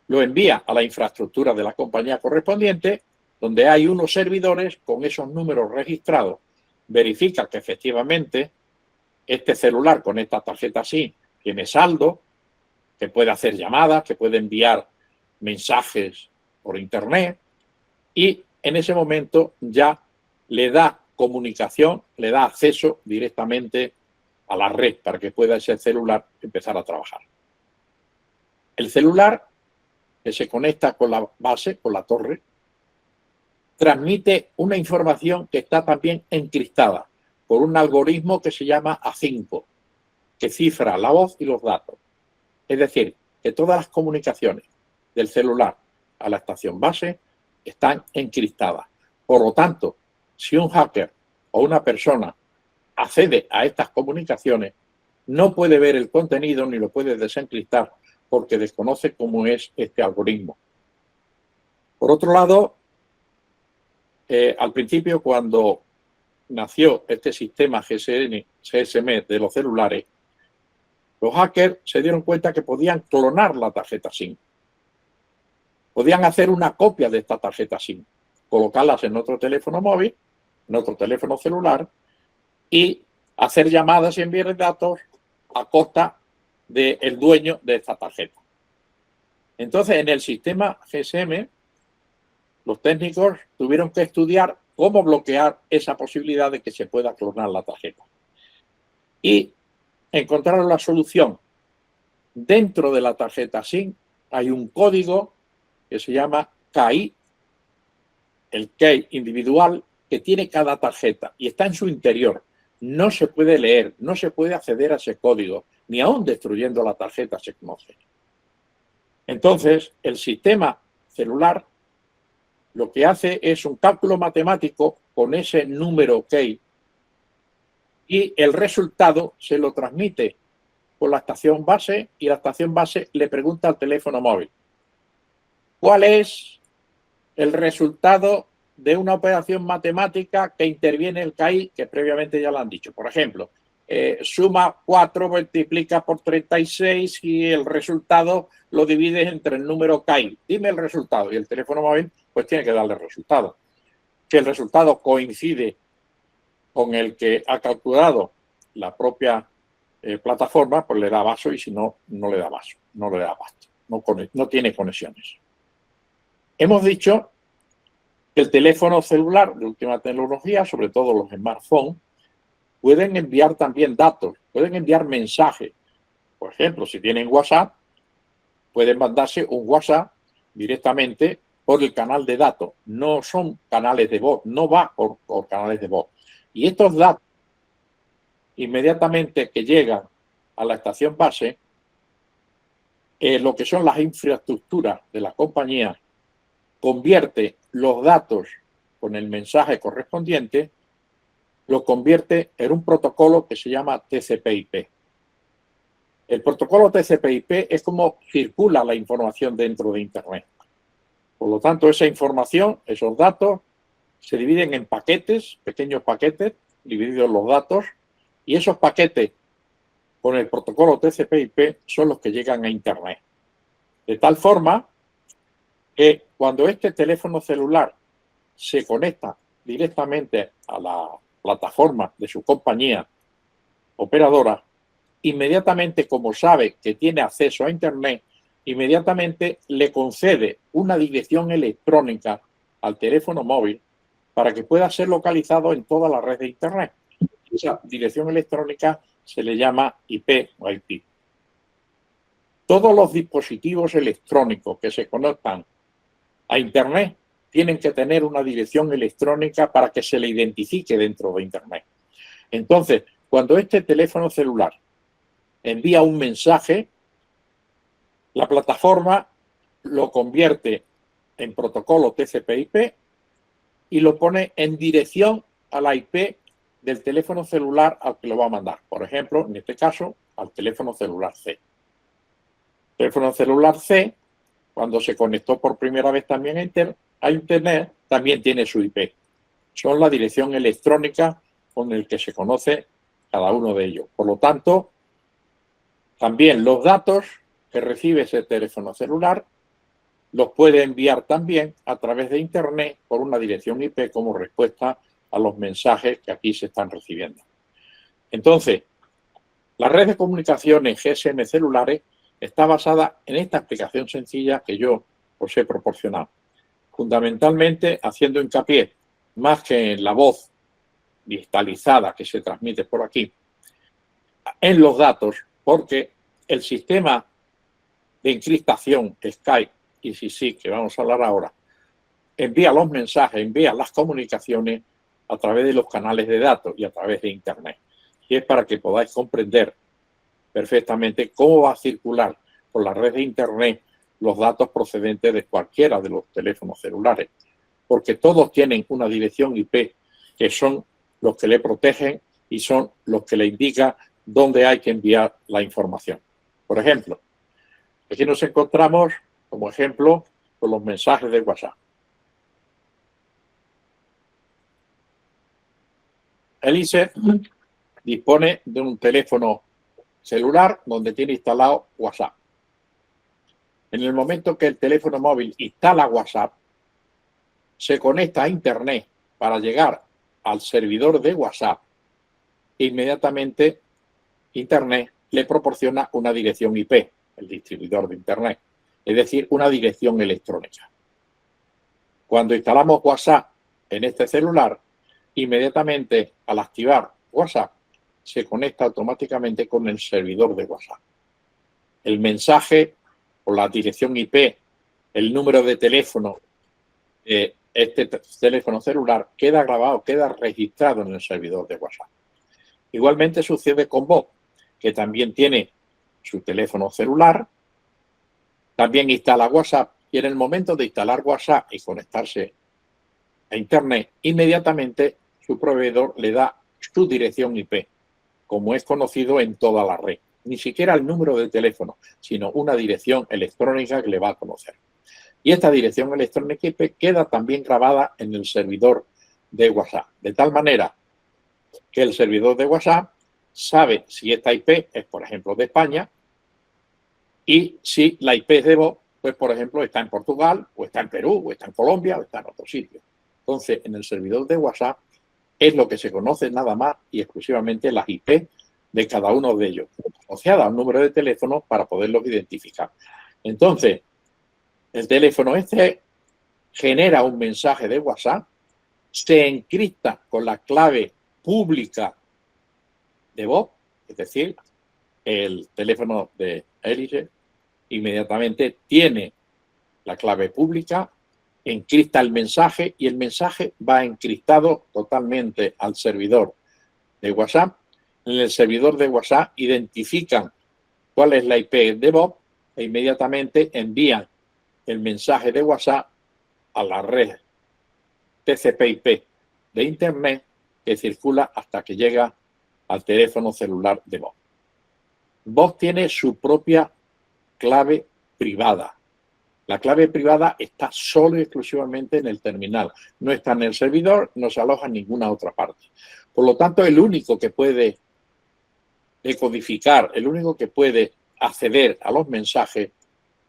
lo envía a la infraestructura de la compañía correspondiente, donde hay unos servidores con esos números registrados. Verifica que efectivamente este celular con esta tarjeta SIM tiene saldo, que puede hacer llamadas, que puede enviar mensajes por internet, y en ese momento ya le da comunicación, le da acceso directamente a la red para que pueda ese celular empezar a trabajar. El celular que se conecta con la base, con la torre, transmite una información que está también encriptada por un algoritmo que se llama A5, que cifra la voz y los datos. Es decir, que todas las comunicaciones del celular a la estación base están encriptadas. Por lo tanto, si un hacker o una persona accede a estas comunicaciones, no puede ver el contenido ni lo puede desencriptar porque desconoce cómo es este algoritmo. Por otro lado, al principio, cuando nació este sistema GSM de los celulares, los hackers se dieron cuenta que podían clonar la tarjeta SIM. Podían hacer una copia de esta tarjeta SIM, colocarlas en otro teléfono móvil, en otro teléfono celular, y hacer llamadas y enviar datos a costa del dueño de esta tarjeta. Entonces, en el sistema GSM, los técnicos tuvieron que estudiar cómo bloquear esa posibilidad de que se pueda clonar la tarjeta. Y encontraron la solución. Dentro de la tarjeta SIM hay un código que se llama KEY, el key individual que tiene cada tarjeta y está en su interior. No se puede leer, no se puede acceder a ese código, ni aún destruyendo la tarjeta se conoce. Entonces, el sistema celular lo que hace es un cálculo matemático con ese número key y el resultado se lo transmite por la estación base y la estación base le pregunta al teléfono móvil: ¿cuál es el resultado de una operación matemática que interviene el KEY que previamente ya lo han dicho? Por ejemplo, suma 4, multiplica por 36 y el resultado lo divides entre el número que hay. Dime el resultado. Y el teléfono móvil pues tiene que darle el resultado. Si el resultado coincide con el que ha calculado la propia plataforma, pues le da vaso, y si no, no le da vaso, no le da abasto, no tiene conexiones. Hemos dicho que el teléfono celular de última tecnología, sobre todo los smartphones, pueden enviar también datos, pueden enviar mensajes. Por ejemplo, si tienen WhatsApp, pueden mandarse un WhatsApp directamente por el canal de datos. No son canales de voz, no va por canales de voz. Y estos datos, inmediatamente que llegan a la estación base, lo que son las infraestructuras de la compañía, convierte los datos con el mensaje correspondiente, lo convierte en un protocolo que se llama TCP/IP. El protocolo TCP/IP es como circula la información dentro de Internet. Por lo tanto, esa información, esos datos, se dividen en paquetes, pequeños paquetes, divididos los datos, y esos paquetes con el protocolo TCP/IP son los que llegan a Internet. De tal forma que cuando este teléfono celular se conecta directamente a la plataforma de su compañía operadora, inmediatamente, como sabe que tiene acceso a Internet, inmediatamente le concede una dirección electrónica al teléfono móvil para que pueda ser localizado en toda la red de Internet. Esa dirección electrónica se le llama IP o IP. Todos los dispositivos electrónicos que se conectan a Internet tienen que tener una dirección electrónica para que se le identifique dentro de Internet. Entonces, cuando este teléfono celular envía un mensaje, la plataforma lo convierte en protocolo TCP/IP y lo pone en dirección a la IP del teléfono celular al que lo va a mandar. Por ejemplo, en este caso, al teléfono celular C. El teléfono celular C, cuando se conectó por primera vez también a Internet, también tiene su IP. Son la dirección electrónica con el que se conoce cada uno de ellos. Por lo tanto, también los datos que recibe ese teléfono celular los puede enviar también a través de Internet por una dirección IP como respuesta a los mensajes que aquí se están recibiendo. Entonces, la red de comunicaciones GSM celulares está basada en esta explicación sencilla que yo os he proporcionado, fundamentalmente haciendo hincapié, más que en la voz digitalizada que se transmite por aquí, en los datos, porque el sistema de encriptación Skype y CC, que vamos a hablar ahora, envía los mensajes, envía las comunicaciones a través de los canales de datos y a través de Internet. Y es para que podáis comprender perfectamente cómo va a circular por la red de Internet los datos procedentes de cualquiera de los teléfonos celulares, porque todos tienen una dirección IP que son los que le protegen y son los que le indican dónde hay que enviar la información. Por ejemplo, aquí nos encontramos, como ejemplo, con los mensajes de WhatsApp. Elise dispone de un teléfono celular donde tiene instalado WhatsApp. En el momento que el teléfono móvil instala WhatsApp, se conecta a Internet para llegar al servidor de WhatsApp e inmediatamente Internet le proporciona una dirección IP, el distribuidor de Internet, es decir, una dirección electrónica. Cuando instalamos WhatsApp en este celular, inmediatamente al activar WhatsApp, se conecta automáticamente con el servidor de WhatsApp. El mensaje o la dirección IP, el número de teléfono de este teléfono celular queda grabado, queda registrado en el servidor de WhatsApp. Igualmente sucede con voz, que también tiene su teléfono celular, también instala WhatsApp y en el momento de instalar WhatsApp y conectarse a Internet, inmediatamente su proveedor le da su dirección IP, como es conocido en toda la red. Ni siquiera el número de teléfono, sino una dirección electrónica que le va a conocer. Y esta dirección electrónica IP queda también grabada en el servidor de WhatsApp, de tal manera que el servidor de WhatsApp sabe si esta IP es, por ejemplo, de España, y si la IP es de VoP, pues, por ejemplo, está en Portugal, o está en Perú, o está en Colombia, o está en otro sitio. Entonces, en el servidor de WhatsApp es lo que se conoce nada más y exclusivamente las IP de cada uno de ellos, asociadas a un número de teléfono para poderlos identificar. Entonces, el teléfono este genera un mensaje de WhatsApp, se encripta con la clave pública de VoP, es decir, el teléfono de Hélice inmediatamente tiene la clave pública, encripta el mensaje y el mensaje va encriptado totalmente al servidor de WhatsApp. En el servidor de WhatsApp identifican cuál es la IP de VoP e inmediatamente envían el mensaje de WhatsApp a la red TCP/IP de Internet que circula hasta que llega al teléfono celular de VoP. VoP tiene su propia clave privada. La clave privada está solo y exclusivamente en el terminal. No está en el servidor, no se aloja en ninguna otra parte. Por lo tanto, el único que puede decodificar, el único que puede acceder a los mensajes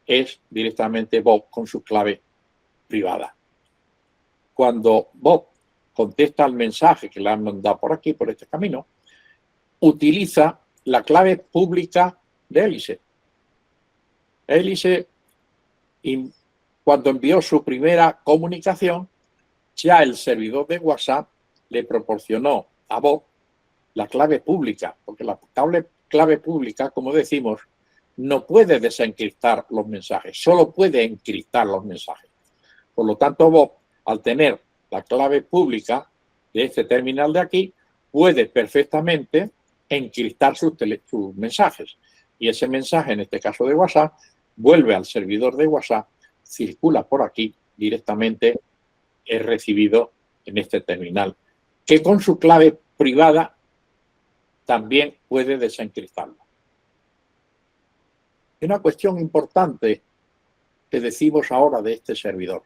es directamente VoP con su clave privada. Cuando VoP contesta al mensaje que le han mandado por aquí, por este camino, utiliza la clave pública de Hélice. Hélice, cuando envió su primera comunicación, ya el servidor de WhatsApp le proporcionó a VoP la clave pública, porque la clave pública, como decimos, no puede desencriptar los mensajes, solo puede encriptar los mensajes. Por lo tanto, VoP, al tener la clave pública de este terminal de aquí, puede perfectamente encriptar sus mensajes. Y ese mensaje, en este caso de WhatsApp, vuelve al servidor de WhatsApp, circula por aquí directamente, es recibido en este terminal, que con su clave privada también puede desencriptarlo. Una cuestión importante que decimos ahora de este servidor.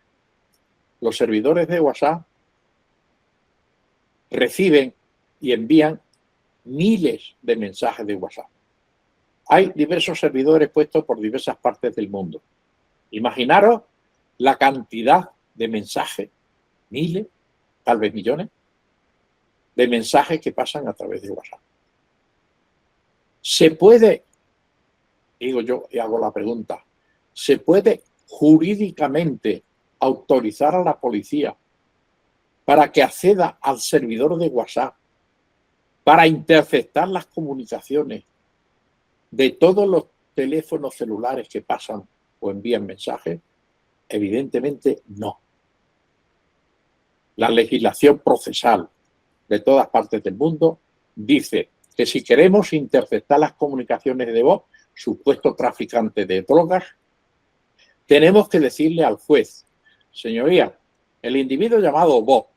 Los servidores de WhatsApp reciben y envían miles de mensajes de WhatsApp. Hay diversos servidores puestos por diversas partes del mundo. Imaginaros la cantidad de mensajes, miles, tal vez millones, de mensajes que pasan a través de WhatsApp. ¿Se puede, digo yo y hago la pregunta, se puede jurídicamente autorizar a la policía para que acceda al servidor de WhatsApp para interceptar las comunicaciones de todos los teléfonos celulares que pasan o envían mensajes? Evidentemente no. La legislación procesal de todas partes del mundo dice que si queremos interceptar las comunicaciones de VoP, supuesto traficante de drogas, tenemos que decirle al juez: señoría, el individuo llamado VoP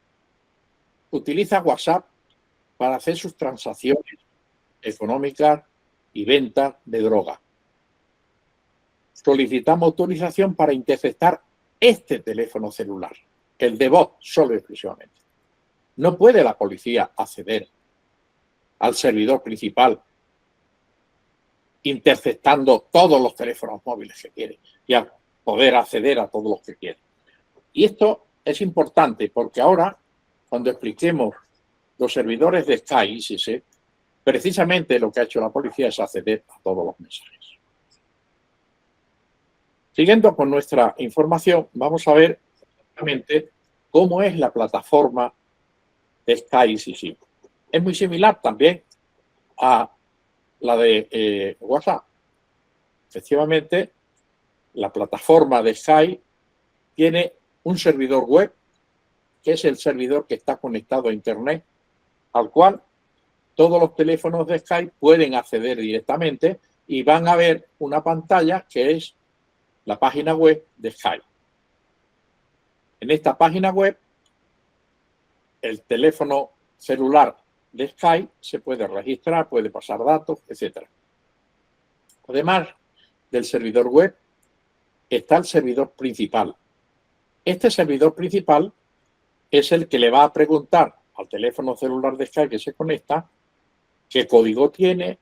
utiliza WhatsApp para hacer sus transacciones económicas y ventas de droga. Solicitamos autorización para interceptar este teléfono celular, el de VoP, solo y exclusivamente. No puede la policía acceder al servidor principal interceptando todos los teléfonos móviles que quiere y a poder acceder a todos los que quiere. Y esto es importante porque ahora, cuando expliquemos los servidores de Sky ICC, precisamente lo que ha hecho la policía es acceder a todos los mensajes. Siguiendo con nuestra información, vamos a ver exactamente cómo es la plataforma de Sky ICC. Es muy similar también a la de WhatsApp. Efectivamente, la plataforma de Sky tiene un servidor web, que es el servidor que está conectado a Internet, al cual todos los teléfonos de Sky pueden acceder directamente y van a ver una pantalla que es la página web de Sky. En esta página web, el teléfono celular de Sky se puede registrar, puede pasar datos, etc. Además del servidor web, está el servidor principal. Este servidor principal es el que le va a preguntar al teléfono celular de Sky que se conecta qué código tiene,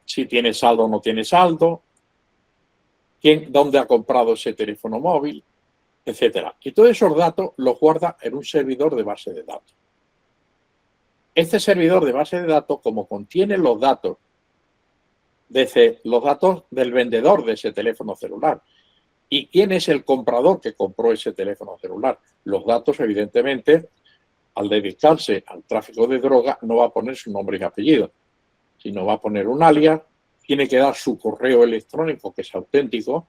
si tiene saldo o no tiene saldo, dónde ha comprado ese teléfono móvil, etcétera. Y todos esos datos los guarda en un servidor de base de datos. Este servidor de base de datos, como contiene los datos, desde los datos del vendedor de ese teléfono celular y quién es el comprador que compró ese teléfono celular, los datos, evidentemente, al dedicarse al tráfico de droga, no va a poner su nombre y apellido, sino va a poner un alias, tiene que dar su correo electrónico, que es auténtico,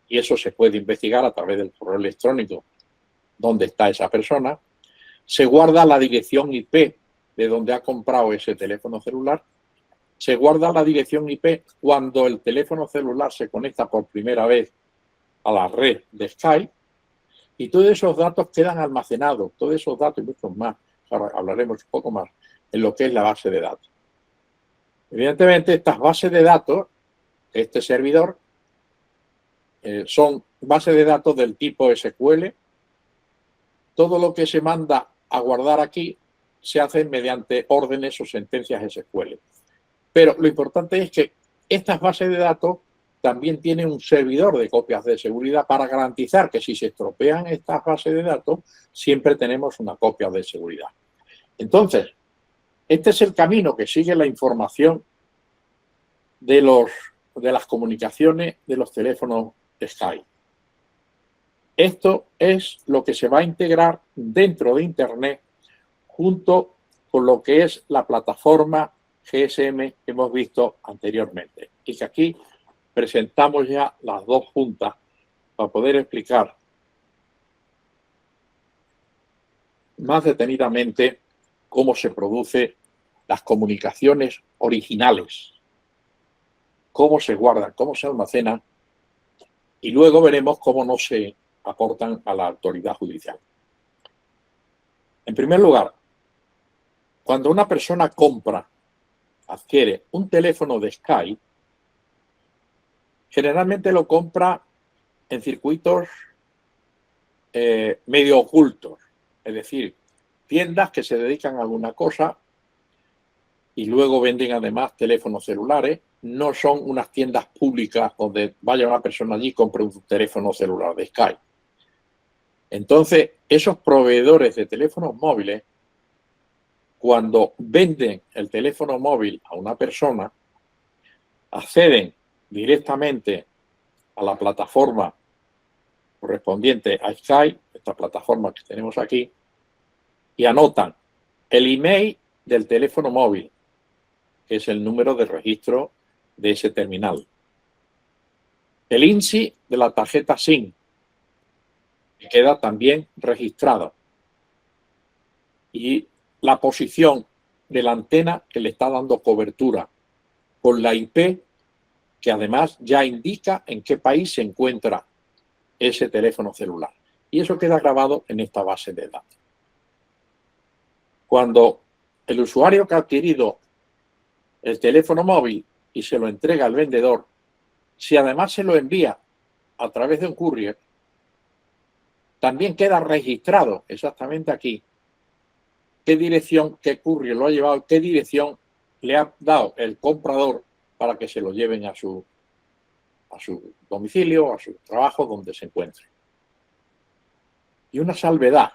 y eso se puede investigar a través del correo electrónico dónde está esa persona. Se guarda la dirección IP de donde ha comprado ese teléfono celular. Se guarda la dirección IP cuando el teléfono celular se conecta por primera vez a la red de Skype, y todos esos datos quedan almacenados, todos esos datos y muchos más, ahora hablaremos un poco más, en lo que es la base de datos. Evidentemente, estas bases de datos, este servidor, son bases de datos del tipo SQL. Todo lo que se manda a guardar aquí se hace mediante órdenes o sentencias SQL. Pero lo importante es que estas bases de datos también tienen un servidor de copias de seguridad para garantizar que si se estropean estas bases de datos, siempre tenemos una copia de seguridad. Entonces, este es el camino que sigue la información de las comunicaciones de los teléfonos Skype. Esto es lo que se va a integrar dentro de Internet junto con lo que es la plataforma GSM que hemos visto anteriormente. Y que aquí presentamos ya las dos juntas para poder explicar más detenidamente cómo se producen las comunicaciones originales, cómo se guardan, cómo se almacenan, y luego veremos cómo no se aportan a la autoridad judicial. En primer lugar, cuando una persona adquiere un teléfono de Skype, generalmente lo compra en circuitos medio ocultos, es decir, tiendas que se dedican a alguna cosa y luego venden además teléfonos celulares. No son unas tiendas públicas donde vaya una persona allí y compre un teléfono celular de Skype. Entonces, esos proveedores de teléfonos móviles, cuando venden el teléfono móvil a una persona, acceden directamente a la plataforma correspondiente a Skype, esta plataforma que tenemos aquí, y anotan el email del teléfono móvil, que es el número de registro de ese terminal, el INSI de la tarjeta SIM, que queda también registrado, y la posición de la antena que le está dando cobertura, con la IP, que además ya indica en qué país se encuentra ese teléfono celular. Y eso queda grabado en esta base de datos. Cuando el usuario que ha adquirido el teléfono móvil y se lo entrega al vendedor, si además se lo envía a través de un courier, también queda registrado exactamente aquí qué dirección, qué courier lo ha llevado, qué dirección le ha dado el comprador para que se lo lleven a su domicilio, a su trabajo, donde se encuentre. Y una salvedad.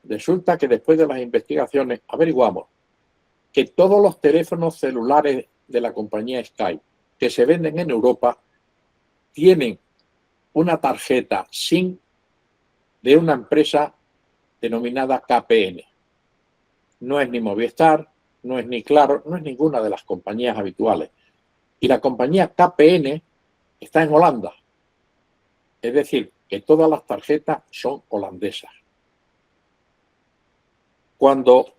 Resulta que después de las investigaciones averiguamos que todos los teléfonos celulares de la compañía Skype que se venden en Europa tienen una tarjeta SIM de una empresa denominada KPN. No es ni Movistar, no es ni Claro, no es ninguna de las compañías habituales. Y la compañía KPN está en Holanda. Es decir, que todas las tarjetas son holandesas. Cuando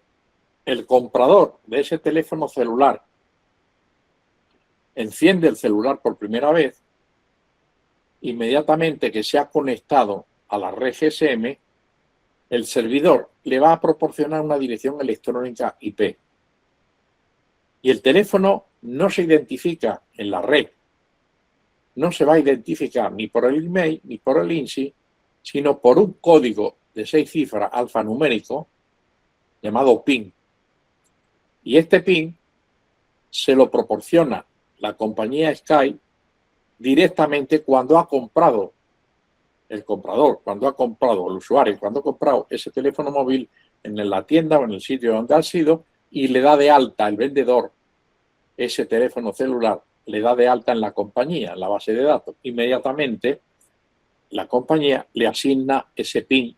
el comprador de ese teléfono celular enciende el celular por primera vez, inmediatamente que se ha conectado a la red GSM, el servidor le va a proporcionar una dirección electrónica IP. Y el teléfono no se identifica en la red. No se va a identificar ni por el email ni por el INSI, sino por un código de 6 cifras alfanumérico llamado PIN. Y este PIN se lo proporciona la compañía Sky directamente cuando ha comprado el comprador, cuando ha comprado el usuario, cuando ha comprado ese teléfono móvil en la tienda o en el sitio donde ha sido, y le da de alta el vendedor ese teléfono celular, le da de alta en la compañía, en la base de datos. Inmediatamente la compañía le asigna ese PIN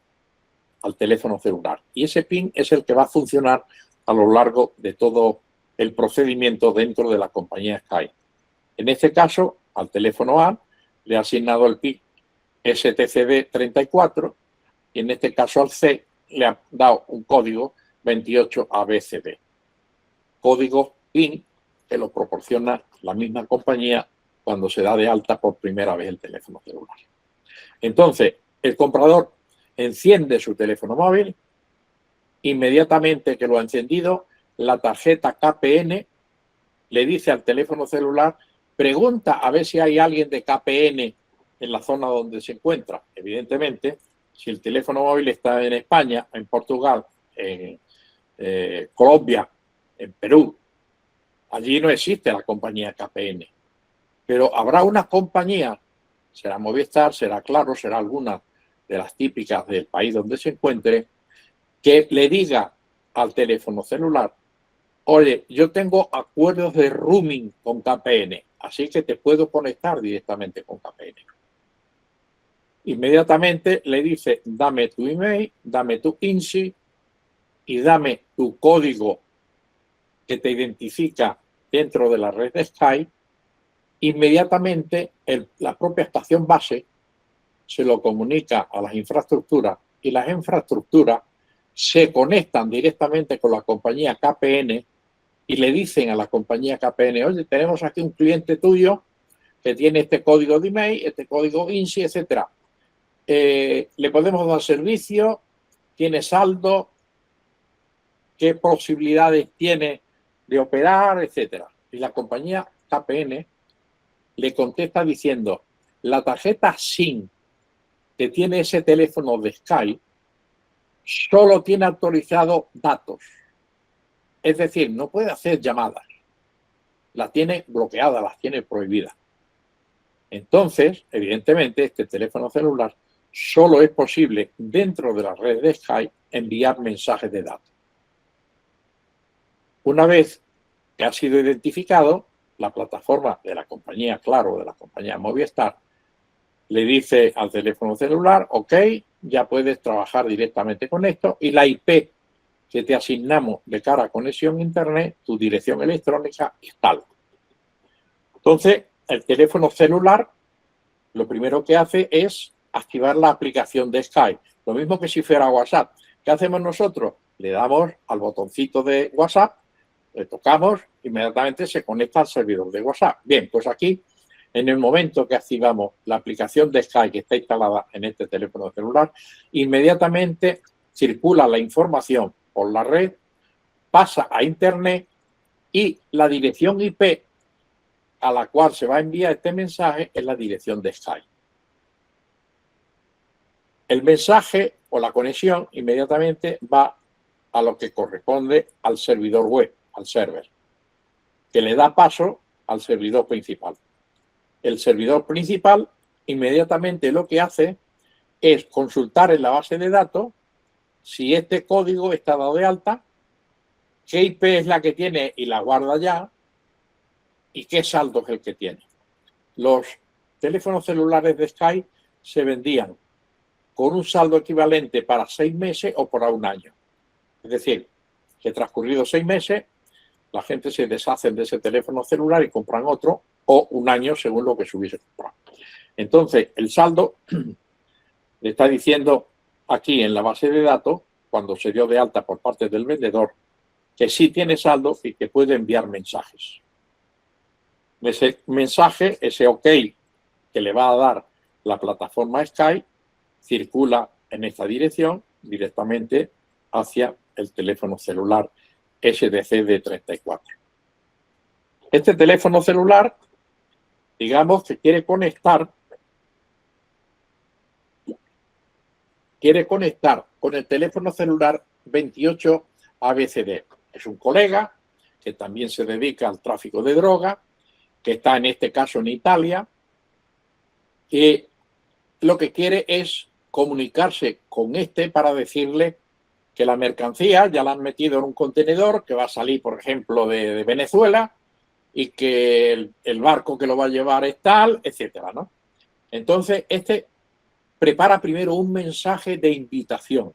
al teléfono celular. Y ese PIN es el que va a funcionar a lo largo de todo el procedimiento dentro de la compañía Sky. En este caso, al teléfono A le ha asignado el PIN STCD34 y en este caso al C le ha dado un código 28ABCD. Código PIN que lo proporciona la misma compañía cuando se da de alta por primera vez el teléfono celular. Entonces, el comprador enciende su teléfono móvil, inmediatamente que lo ha encendido, la tarjeta KPN le dice al teléfono celular, pregunta a ver si hay alguien de KPN en la zona donde se encuentra. Evidentemente, si el teléfono móvil está en España, en Portugal, en Colombia, en Perú, allí no existe la compañía KPN. Pero habrá una compañía, será Movistar, será Claro, será alguna de las típicas del país donde se encuentre, que le diga al teléfono celular, oye, yo tengo acuerdos de roaming con KPN, así que te puedo conectar directamente con KPN. Inmediatamente le dice, dame tu email, dame tu INSI y dame tu código que te identifica dentro de la red de Sky. Inmediatamente la propia estación base se lo comunica a las infraestructuras y las infraestructuras se conectan directamente con la compañía KPN y le dicen a la compañía KPN, oye, tenemos aquí un cliente tuyo que tiene este código de email, este código INSI, etcétera. Le podemos dar servicio, tiene saldo, qué posibilidades tiene de operar, etcétera. Y la compañía KPN le contesta diciendo, la tarjeta SIM que tiene ese teléfono de Sky solo tiene autorizado datos. Es decir, no puede hacer llamadas. Las tiene bloqueadas, las tiene prohibidas. Entonces, evidentemente, este teléfono celular solo es posible dentro de la red de Sky enviar mensajes de datos. Una vez que ha sido identificado, la plataforma de la compañía Claro, de la compañía Movistar, le dice al teléfono celular, ok, ya puedes trabajar directamente con esto y la IP que te asignamos de cara a conexión a Internet, tu dirección electrónica es tal. Entonces, el teléfono celular lo primero que hace es activar la aplicación de Skype. Lo mismo que si fuera WhatsApp. ¿Qué hacemos nosotros? Le damos al botoncito de WhatsApp, le tocamos, inmediatamente se conecta al servidor de WhatsApp. Bien, pues aquí, en el momento que activamos la aplicación de Skype que está instalada en este teléfono celular, inmediatamente circula la información por la red, pasa a Internet y la dirección IP a la cual se va a enviar este mensaje es la dirección de Skype. El mensaje o la conexión inmediatamente va a lo que corresponde al servidor web, al server, que le da paso al servidor principal. El servidor principal inmediatamente lo que hace es consultar en la base de datos si este código está dado de alta, qué IP es la que tiene y la guarda ya, y qué saldo es el que tiene. Los teléfonos celulares de Sky se vendían con un saldo equivalente para 6 meses o para un año. Es decir, que transcurridos 6 meses, la gente se deshace de ese teléfono celular y compran otro, o un año según lo que se hubiese comprado. Entonces, el saldo le está diciendo aquí en la base de datos, cuando se dio de alta por parte del vendedor, que sí tiene saldo y que puede enviar mensajes. Ese mensaje, ese OK que le va a dar la plataforma Sky, circula en esta dirección directamente hacia el teléfono celular STCD34. Este teléfono celular, digamos que quiere conectar con el teléfono celular 28ABCD. Es un colega que también se dedica al tráfico de droga, que está en este caso en Italia, que lo que quiere es comunicarse con este para decirle que la mercancía ya la han metido en un contenedor que va a salir, por ejemplo, de Venezuela, y que el barco que lo va a llevar es tal, etcétera, ¿no? Entonces, este prepara primero un mensaje de invitación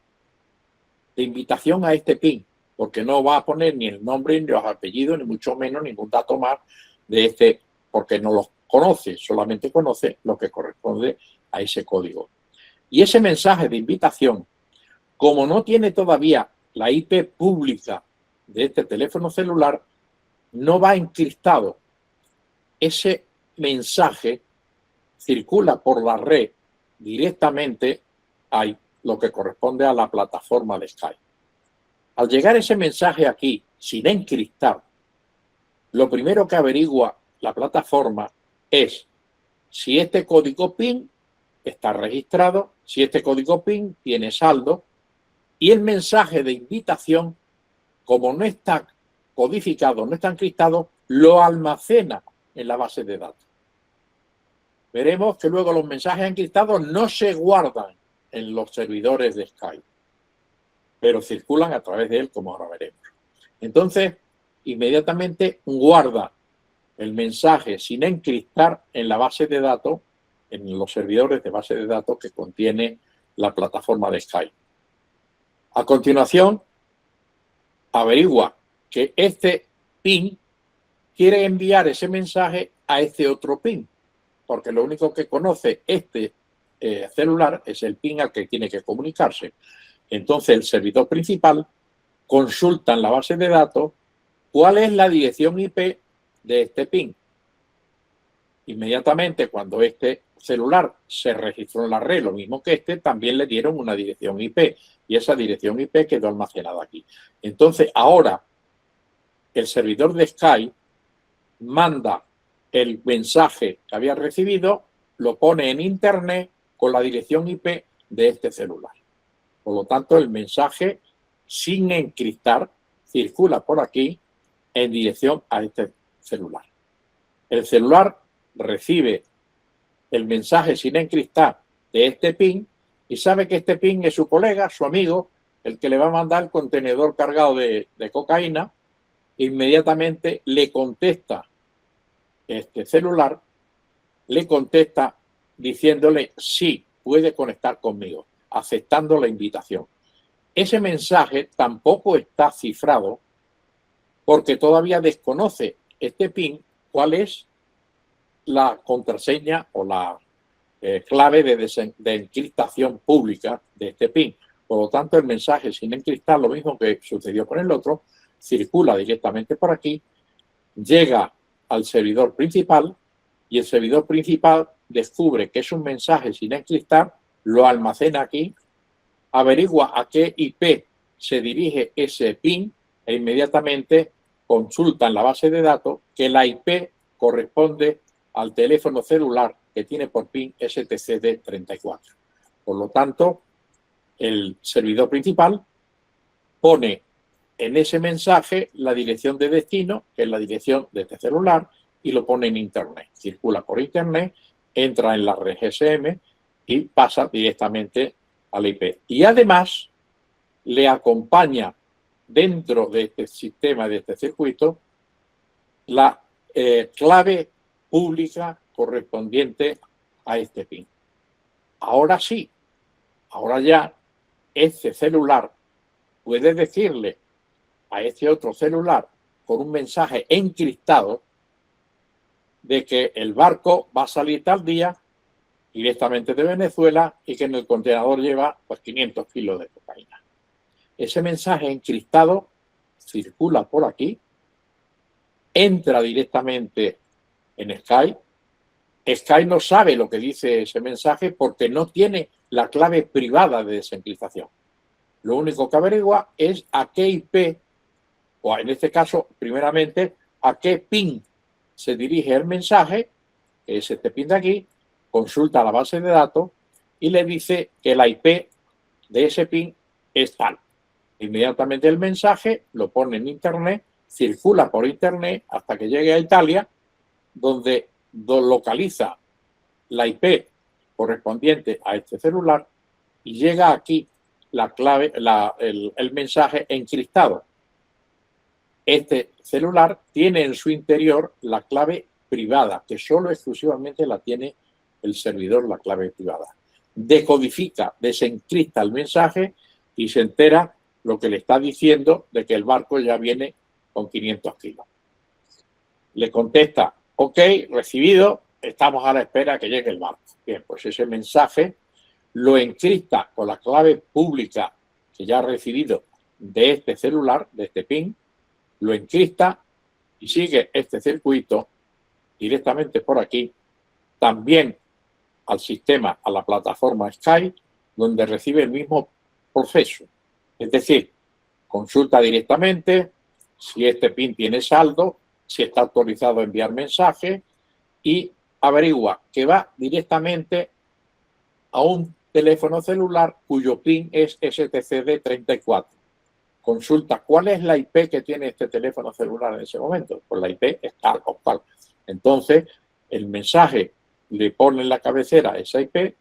a este PIN, porque no va a poner ni el nombre, ni los apellidos, ni mucho menos ningún dato más de este, porque no los conoce, solamente conoce lo que corresponde a ese código. Y ese mensaje de invitación, como no tiene todavía la IP pública de este teléfono celular, no va encriptado. Ese mensaje circula por la red directamente a lo que corresponde a la plataforma de Skype. Al llegar ese mensaje aquí, sin encriptar, lo primero que averigua la plataforma es si este código PIN está registrado, si este código PIN tiene saldo, y el mensaje de invitación, como no está codificado, no está encriptado, lo almacena en la base de datos. Veremos que luego los mensajes encriptados no se guardan en los servidores de Skype, pero circulan a través de él, como ahora veremos. Entonces, inmediatamente guarda el mensaje sin encriptar en la base de datos, en los servidores de base de datos que contiene la plataforma de Skype. A continuación, averigua que este PIN quiere enviar ese mensaje a este otro PIN, porque lo único que conoce este celular es el PIN al que tiene que comunicarse. Entonces, el servidor principal consulta en la base de datos cuál es la dirección IP de este PIN. Inmediatamente, cuando este celular se registró en la red, lo mismo que este, también le dieron una dirección IP, y esa dirección IP quedó almacenada aquí. Entonces, ahora el servidor de Skype manda el mensaje que había recibido, lo pone en internet con la dirección IP de este celular. Por lo tanto, el mensaje, sin encriptar, circula por aquí en dirección a este celular. El celular recibe el mensaje sin encriptar de este PIN y sabe que este PIN es su colega, su amigo, el que le va a mandar el contenedor cargado de cocaína. Inmediatamente le contesta este celular, le contesta diciéndole sí, puede conectar conmigo, aceptando la invitación. Ese mensaje tampoco está cifrado porque todavía desconoce este PIN cuál es la contraseña o la clave de encriptación pública de este PIN. Por lo tanto, el mensaje sin encriptar, lo mismo que sucedió con el otro, circula directamente por aquí, llega al servidor principal y el servidor principal descubre que es un mensaje sin encriptar, lo almacena aquí, averigua a qué IP se dirige ese PIN e inmediatamente consulta en la base de datos que la IP corresponde al teléfono celular que tiene por PIN STCD34. Por lo tanto, el servidor principal pone en ese mensaje la dirección de destino, que es la dirección de este celular, y lo pone en internet. Circula por internet, entra en la red GSM y pasa directamente a la IP. Y además le acompaña dentro de este sistema, de este circuito, la clave pública correspondiente a este PIN. Ahora sí, ahora ya este celular puede decirle a este otro celular con un mensaje encriptado de que el barco va a salir tal día directamente de Venezuela y que en el contenedor lleva pues 500 kilos de cocaína. Ese mensaje encriptado circula por aquí, entra directamente en Skype. Skype no sabe lo que dice ese mensaje porque no tiene la clave privada de desencriptación. Lo único que averigua es a qué IP, o en este caso, primeramente, a qué PIN se dirige el mensaje, que es este PIN de aquí, consulta la base de datos y le dice que la IP de ese PIN es tal. Inmediatamente el mensaje lo pone en internet, circula por internet hasta que llegue a Italia, donde localiza la IP correspondiente a este celular y llega aquí la clave, el mensaje encriptado. Este celular tiene en su interior la clave privada, que solo exclusivamente la tiene el servidor, la clave privada. Decodifica, desencripta el mensaje y se entera lo que le está diciendo de que el barco ya viene con 500 kilos. Le contesta, ok, recibido, estamos a la espera que llegue el barco. Bien, pues ese mensaje lo encripta con la clave pública que ya ha recibido de este celular, de este PIN, lo encripta y sigue este circuito directamente por aquí, también al sistema, a la plataforma Skype, donde recibe el mismo proceso. Es decir, consulta directamente si este PIN tiene saldo, si está autorizado a enviar mensajes y averigua que va directamente a un teléfono celular cuyo PIN es STCD34. Consulta cuál es la IP que tiene este teléfono celular en ese momento. Pues la IP es tal o cual. Entonces, el mensaje le pone en la cabecera esa IP,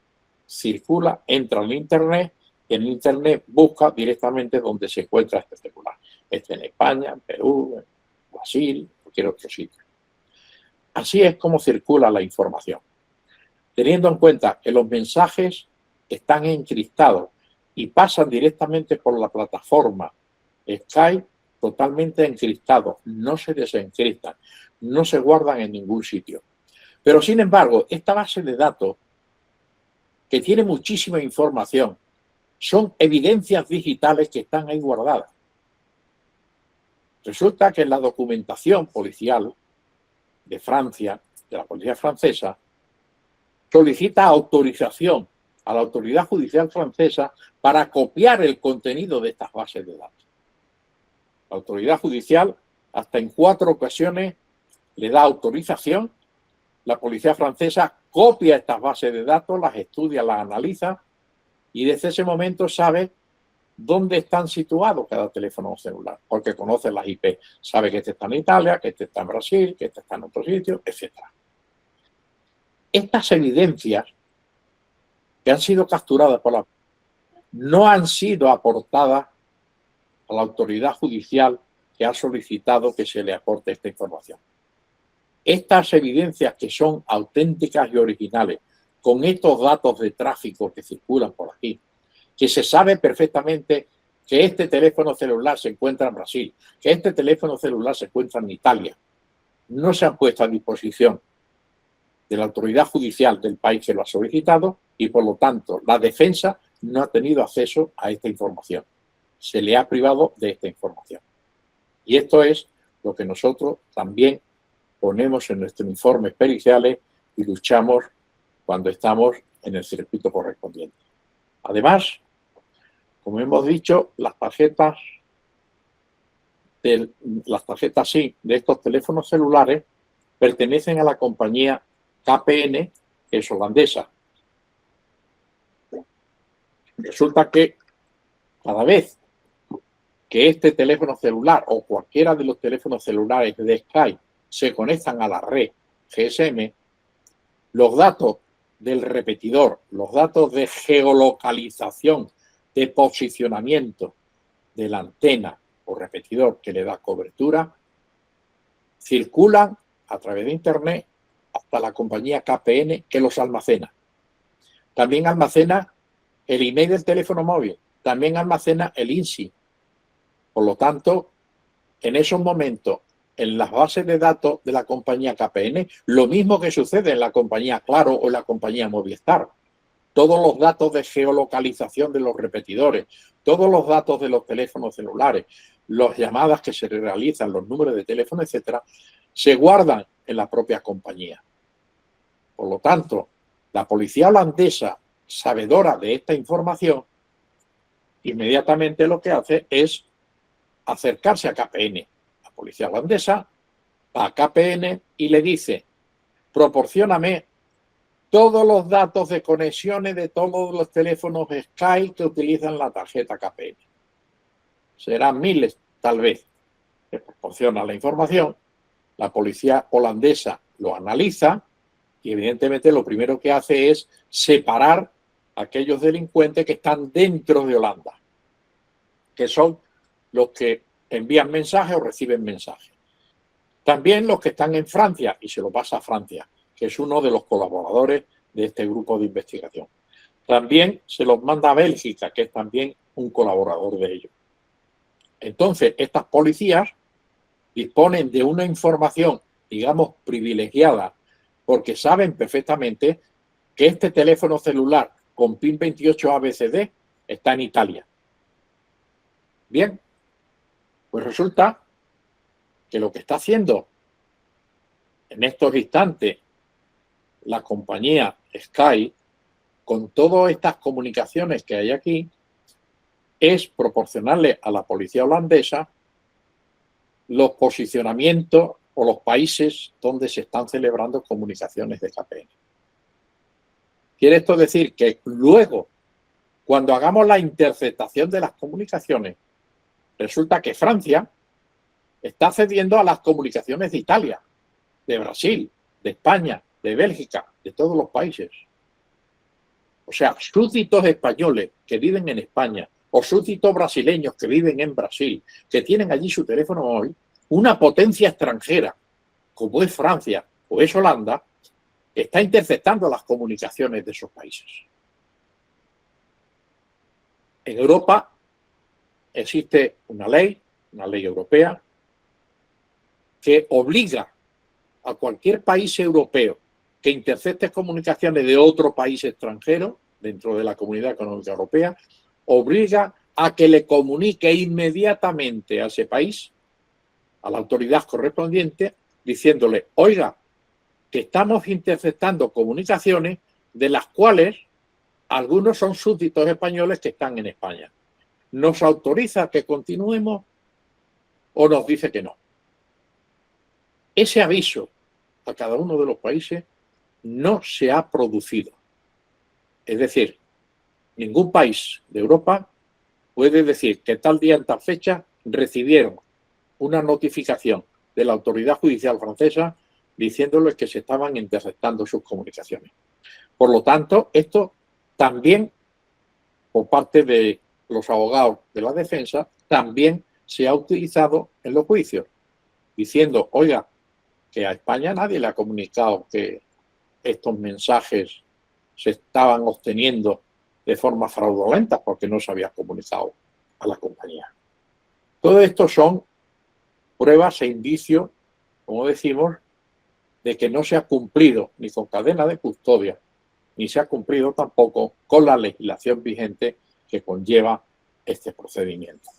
circula, entra en Internet y en Internet busca directamente donde se encuentra este celular. Este en España, en Perú, en Brasil, cualquier otro sitio. Así es como circula la información. Teniendo en cuenta que los mensajes están encriptados y pasan directamente por la plataforma Skype, totalmente encriptados, no se desencriptan, no se guardan en ningún sitio. Pero sin embargo, esta base de datos, que tiene muchísima información, son evidencias digitales que están ahí guardadas. Resulta que en la documentación policial de Francia, de la policía francesa, solicita autorización a la autoridad judicial francesa para copiar el contenido de estas bases de datos. La autoridad judicial hasta en 4 ocasiones le da autorización, la policía francesa copia estas bases de datos, las estudia, las analiza y desde ese momento sabe dónde están situados cada teléfono celular, porque conoce las IP, sabe que este está en Italia, que este está en Brasil, que este está en otro sitio, etc. Estas evidencias que han sido capturadas por la no han sido aportadas a la autoridad judicial que ha solicitado que se le aporte esta información. Estas evidencias que son auténticas y originales, con estos datos de tráfico que circulan por aquí, que se sabe perfectamente que este teléfono celular se encuentra en Brasil, que este teléfono celular se encuentra en Italia, no se han puesto a disposición de la autoridad judicial del país que lo ha solicitado y por lo tanto la defensa no ha tenido acceso a esta información. Se le ha privado de esta información. Y esto es lo que nosotros también ponemos en nuestros informes periciales y luchamos cuando estamos en el circuito correspondiente. Además, como hemos dicho, las tarjetas SIM de estos teléfonos celulares pertenecen a la compañía KPN, que es holandesa. Resulta que cada vez que este teléfono celular o cualquiera de los teléfonos celulares de Skype se conectan a la red GSM, los datos del repetidor, los datos de geolocalización, de posicionamiento de la antena o repetidor que le da cobertura, circulan a través de Internet hasta la compañía KPN que los almacena. También almacena el email del teléfono móvil, también almacena el INSI. Por lo tanto, en esos momentos, en las bases de datos de la compañía KPN, lo mismo que sucede en la compañía Claro o en la compañía Movistar. Todos los datos de geolocalización de los repetidores, todos los datos de los teléfonos celulares, las llamadas que se realizan, los números de teléfono, etcétera, se guardan en la propia compañía. Por lo tanto, la policía holandesa, sabedora de esta información, inmediatamente lo que hace es acercarse a KPN. La policía holandesa va a KPN y le dice: proporcióname todos los datos de conexiones de todos los teléfonos Skype que utilizan la tarjeta KPN. Serán miles, tal vez, le proporciona la información, la policía holandesa lo analiza y evidentemente lo primero que hace es separar a aquellos delincuentes que están dentro de Holanda, que son los que envían mensajes o reciben mensajes. También los que están en Francia, y se lo pasa a Francia, que es uno de los colaboradores de este grupo de investigación. También se los manda a Bélgica, que es también un colaborador de ellos. Entonces, estas policías disponen de una información, digamos, privilegiada, porque saben perfectamente que este teléfono celular con PIN 28 ABCD está en Italia. Bien, pues resulta que lo que está haciendo en estos instantes la compañía Sky, con todas estas comunicaciones que hay aquí, es proporcionarle a la policía holandesa los posicionamientos o los países donde se están celebrando comunicaciones de KPN. Quiere esto decir que luego, cuando hagamos la interceptación de las comunicaciones, resulta que Francia está cediendo a las comunicaciones de Italia, de Brasil, de España, de Bélgica, de todos los países. O sea, súbditos españoles que viven en España o súbditos brasileños que viven en Brasil, que tienen allí su teléfono móvil, una potencia extranjera, como es Francia o es Holanda, está interceptando las comunicaciones de esos países. En Europa existe una ley europea, que obliga a cualquier país europeo que intercepte comunicaciones de otro país extranjero dentro de la Comunidad Económica Europea, obliga a que le comunique inmediatamente a ese país, a la autoridad correspondiente, diciéndole, oiga, que estamos interceptando comunicaciones de las cuales algunos son súbditos españoles que están en España. ¿Nos autoriza que continuemos o nos dice que no? Ese aviso a cada uno de los países no se ha producido. Es decir, ningún país de Europa puede decir que tal día en tal fecha recibieron una notificación de la autoridad judicial francesa diciéndoles que se estaban interceptando sus comunicaciones. Por lo tanto, esto también, por parte de los abogados de la defensa, también se ha utilizado en los juicios, diciendo, oiga, que a España nadie le ha comunicado que estos mensajes se estaban obteniendo de forma fraudulenta porque no se había comunicado a la compañía. Todo esto son pruebas e indicios, como decimos, de que no se ha cumplido ni con cadena de custodia, ni se ha cumplido tampoco con la legislación vigente que conlleva este procedimiento.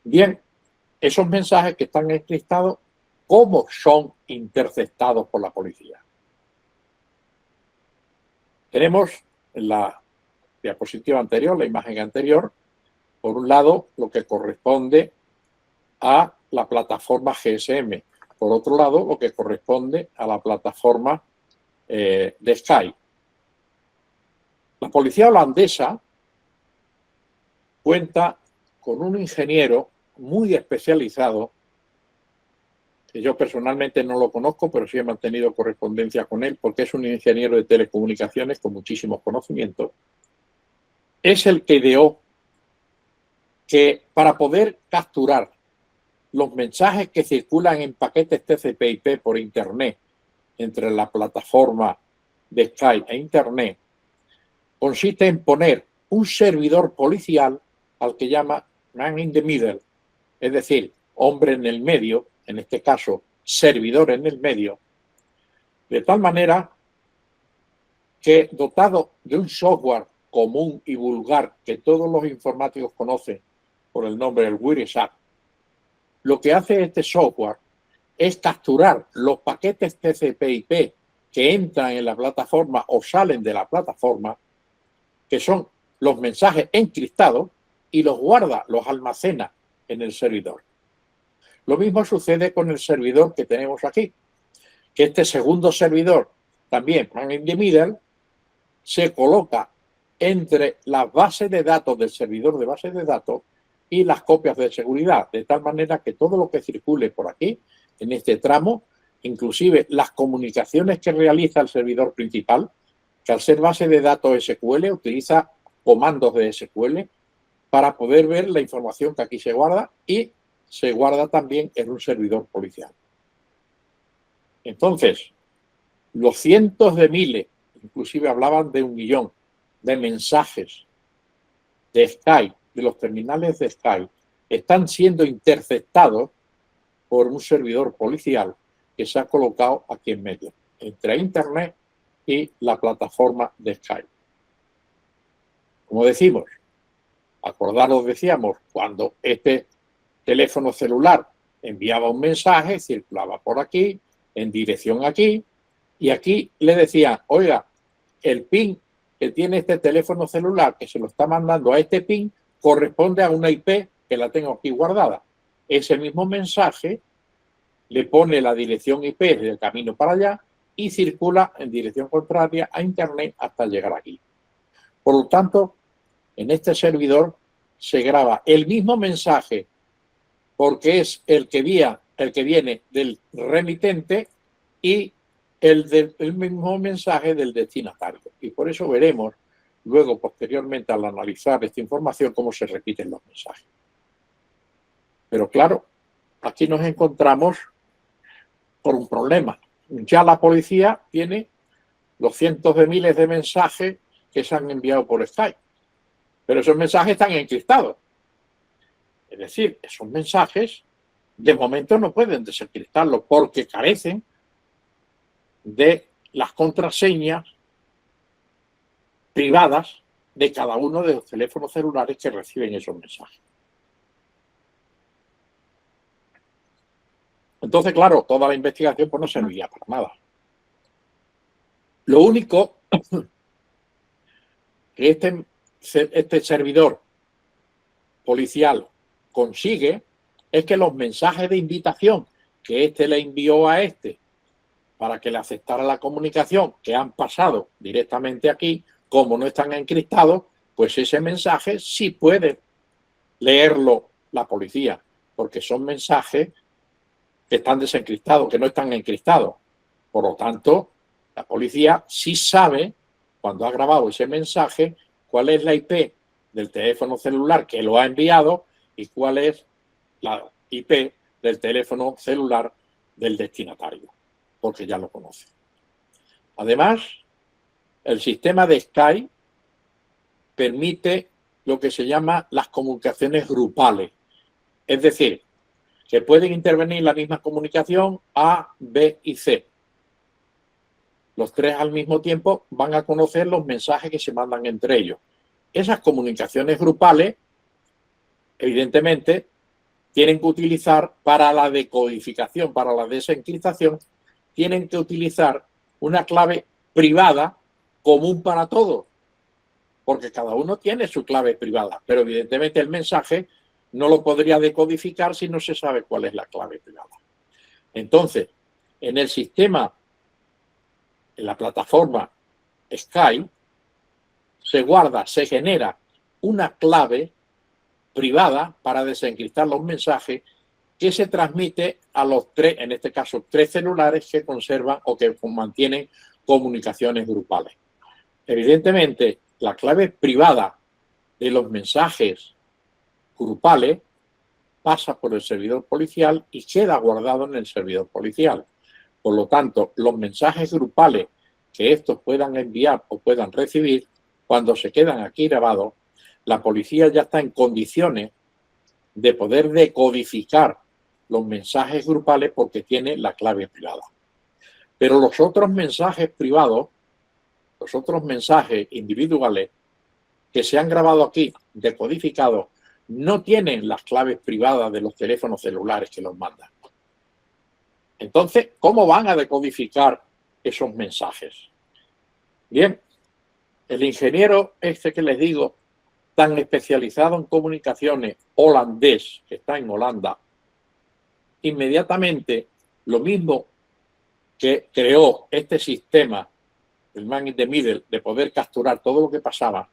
Bien, esos mensajes que están encriptados, ¿cómo son interceptados por la policía? Tenemos en la diapositiva anterior, la imagen anterior, por un lado lo que corresponde a la plataforma GSM, por otro lado lo que corresponde a la plataforma de Sky. La policía holandesa cuenta con un ingeniero muy especializado, que yo personalmente no lo conozco, pero sí he mantenido correspondencia con él, porque es un ingeniero de telecomunicaciones con muchísimos conocimientos. Es el que ideó que para poder capturar los mensajes que circulan en paquetes TCP/IP por Internet entre la plataforma de Sky e Internet, consiste en poner un servidor policial al que llama man in the middle, es decir, hombre en el medio, en este caso servidor en el medio, de tal manera que dotado de un software común y vulgar que todos los informáticos conocen por el nombre del Wireshark, lo que hace este software es capturar los paquetes TCP/IP que entran en la plataforma o salen de la plataforma, que son los mensajes encriptados, y los guarda, los almacena en el servidor. Lo mismo sucede con el servidor que tenemos aquí, que este segundo servidor, también man in the middle, se coloca entre las bases de datos del servidor de bases de datos y las copias de seguridad, de tal manera que todo lo que circule por aquí, en este tramo, inclusive las comunicaciones que realiza el servidor principal, que al ser base de datos SQL utiliza comandos de SQL para poder ver la información que aquí se guarda y se guarda también en un servidor policial. Entonces, los cientos de miles, inclusive hablaban de 1 millón de mensajes de Skype, de los terminales de Skype, están siendo interceptados por un servidor policial que se ha colocado aquí en medio, entre Internet y la plataforma de Skype. Como decimos, acordaros, decíamos, cuando este teléfono celular enviaba un mensaje, circulaba por aquí, en dirección aquí, y aquí le decía, oiga, el PIN que tiene este teléfono celular, que se lo está mandando a este PIN, corresponde a una IP que la tengo aquí guardada. Ese mismo mensaje le pone la dirección IP del camino para allá y circula en dirección contraria a Internet hasta llegar aquí. Por lo tanto, en este servidor se graba el mismo mensaje porque es el que viene del remitente y el mismo mensaje del destinatario. Y por eso veremos luego, posteriormente, al analizar esta información, cómo se repiten los mensajes. Pero claro, aquí nos encontramos por un problema. Ya la policía tiene los cientos de miles de mensajes que se han enviado por Skype. Pero esos mensajes están encriptados. Es decir, esos mensajes de momento no pueden desencriptarlos porque carecen de las contraseñas privadas de cada uno de los teléfonos celulares que reciben esos mensajes. Entonces, claro, toda la investigación pues no servía para nada. Lo único que este servidor policial consigue es que los mensajes de invitación que este le envió a este para que le aceptara la comunicación, que han pasado directamente aquí, como no están encriptados, pues ese mensaje sí puede leerlo la policía, porque son mensajes que están desencriptados, que no están encriptados. Por lo tanto, la policía sí sabe, cuando ha grabado ese mensaje, cuál es la IP del teléfono celular que lo ha enviado y cuál es la IP del teléfono celular del destinatario, porque ya lo conoce. Además, el sistema de Skype permite lo que se llama las comunicaciones grupales. Es decir, que pueden intervenir en la misma comunicación A, B y C. Los tres al mismo tiempo van a conocer los mensajes que se mandan entre ellos. Esas comunicaciones grupales, evidentemente, tienen que utilizar para la decodificación, para la desencriptación, tienen que utilizar una clave privada común para todos, porque cada uno tiene su clave privada, pero evidentemente el mensaje no lo podría decodificar si no se sabe cuál es la clave privada. Entonces, en el sistema, en la plataforma Skype, se guarda, se genera una clave privada para desencriptar los mensajes que se transmite a los tres, en este caso, tres celulares que conservan o que mantienen comunicaciones grupales. Evidentemente, la clave privada de los mensajes grupales pasa por el servidor policial y queda guardado en el servidor policial. Por lo tanto, los mensajes grupales que estos puedan enviar o puedan recibir, cuando se quedan aquí grabados, la policía ya está en condiciones de poder decodificar los mensajes grupales porque tiene la clave privada. Pero los otros mensajes privados, los otros mensajes individuales que se han grabado aquí, decodificados, no tienen las claves privadas de los teléfonos celulares que los mandan. Entonces, ¿cómo van a decodificar esos mensajes? Bien, el ingeniero este que les digo, tan especializado en comunicaciones, holandés, que está en Holanda, inmediatamente lo mismo que creó este sistema, el man in the middle, de poder capturar todo lo que pasaba,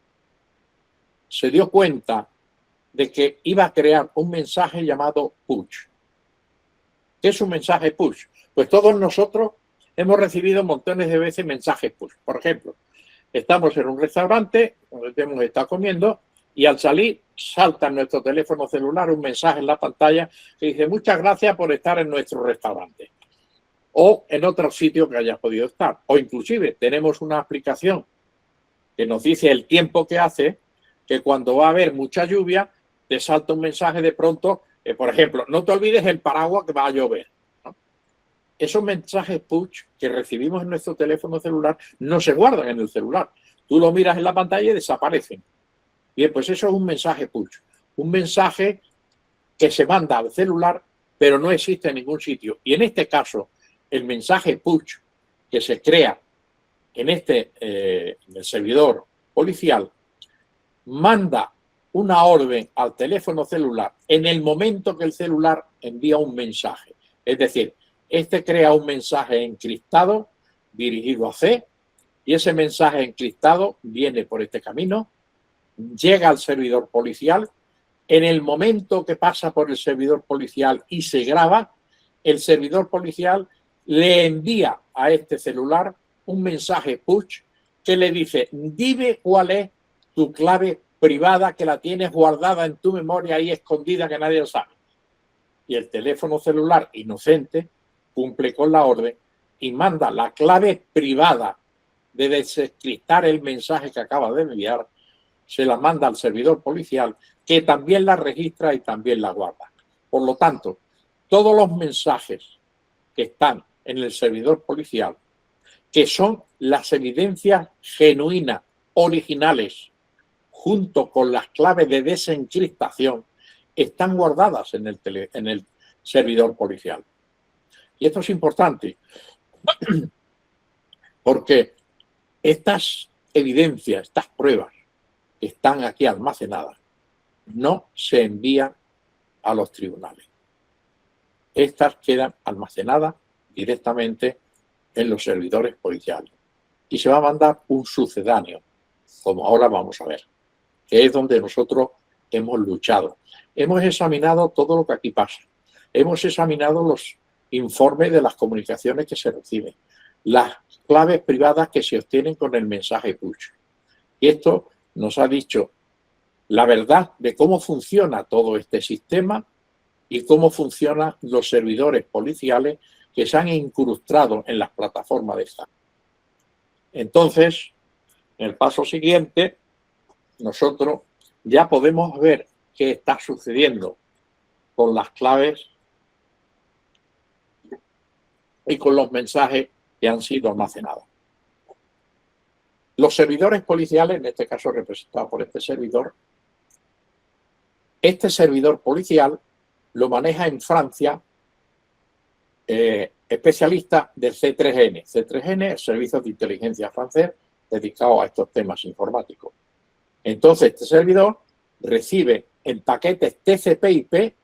se dio cuenta de que iba a crear un mensaje llamado push. ¿Qué es un mensaje push? Pues todos nosotros hemos recibido montones de veces mensajes push. Por ejemplo, estamos en un restaurante donde hemos estado comiendo y al salir salta en nuestro teléfono celular un mensaje en la pantalla que dice: muchas gracias por estar en nuestro restaurante o en otro sitio que hayas podido estar. O inclusive tenemos una aplicación que nos dice el tiempo que hace, que cuando va a haber mucha lluvia te salta un mensaje de pronto, por ejemplo, no te olvides el paraguas que va a llover, ¿no? Esos mensajes push que recibimos en nuestro teléfono celular no se guardan en el celular. Tú lo miras en la pantalla y desaparecen. Bien, pues eso es un mensaje push. Un mensaje que se manda al celular, pero no existe en ningún sitio. Y en este caso, el mensaje push que se crea en el servidor policial manda una orden al teléfono celular en el momento que el celular envía un mensaje. Es decir, crea un mensaje encriptado dirigido a C, y ese mensaje encriptado viene por este camino, llega al servidor policial. En el momento que pasa por el servidor policial y se graba, el servidor policial le envía a este celular un mensaje push que le dice: dime cuál es tu clave privada, que la tienes guardada en tu memoria ahí escondida que nadie lo sabe. Y el teléfono celular inocente cumple con la orden y manda la clave privada de desencriptar el mensaje que acaba de enviar, se la manda al servidor policial, que también la registra y también la guarda. Por lo tanto, todos los mensajes que están en el servidor policial, que son las evidencias genuinas, originales, junto con las claves de desencriptación, están guardadas en el servidor policial. Y esto es importante porque estas evidencias, estas pruebas que están aquí almacenadas, no se envían a los tribunales. Estas quedan almacenadas directamente en los servidores policiales y se va a mandar un sucedáneo, como ahora vamos a ver, que es donde nosotros hemos luchado. Hemos examinado todo lo que aquí pasa. Hemos examinado los informes de las comunicaciones que se reciben, las claves privadas que se obtienen con el mensaje push. Y esto nos ha dicho la verdad de cómo funciona todo este sistema y cómo funcionan los servidores policiales que se han incrustado en las plataformas de esta. Entonces, en el paso siguiente, nosotros ya podemos ver qué está sucediendo con las claves y con los mensajes que han sido almacenados. Los servidores policiales, en este caso representados por este servidor policial lo maneja en Francia especialistas del C3N. C3N es Servicio de Inteligencia francés dedicado a estos temas informáticos. Entonces, este servidor recibe en paquetes TCP/IP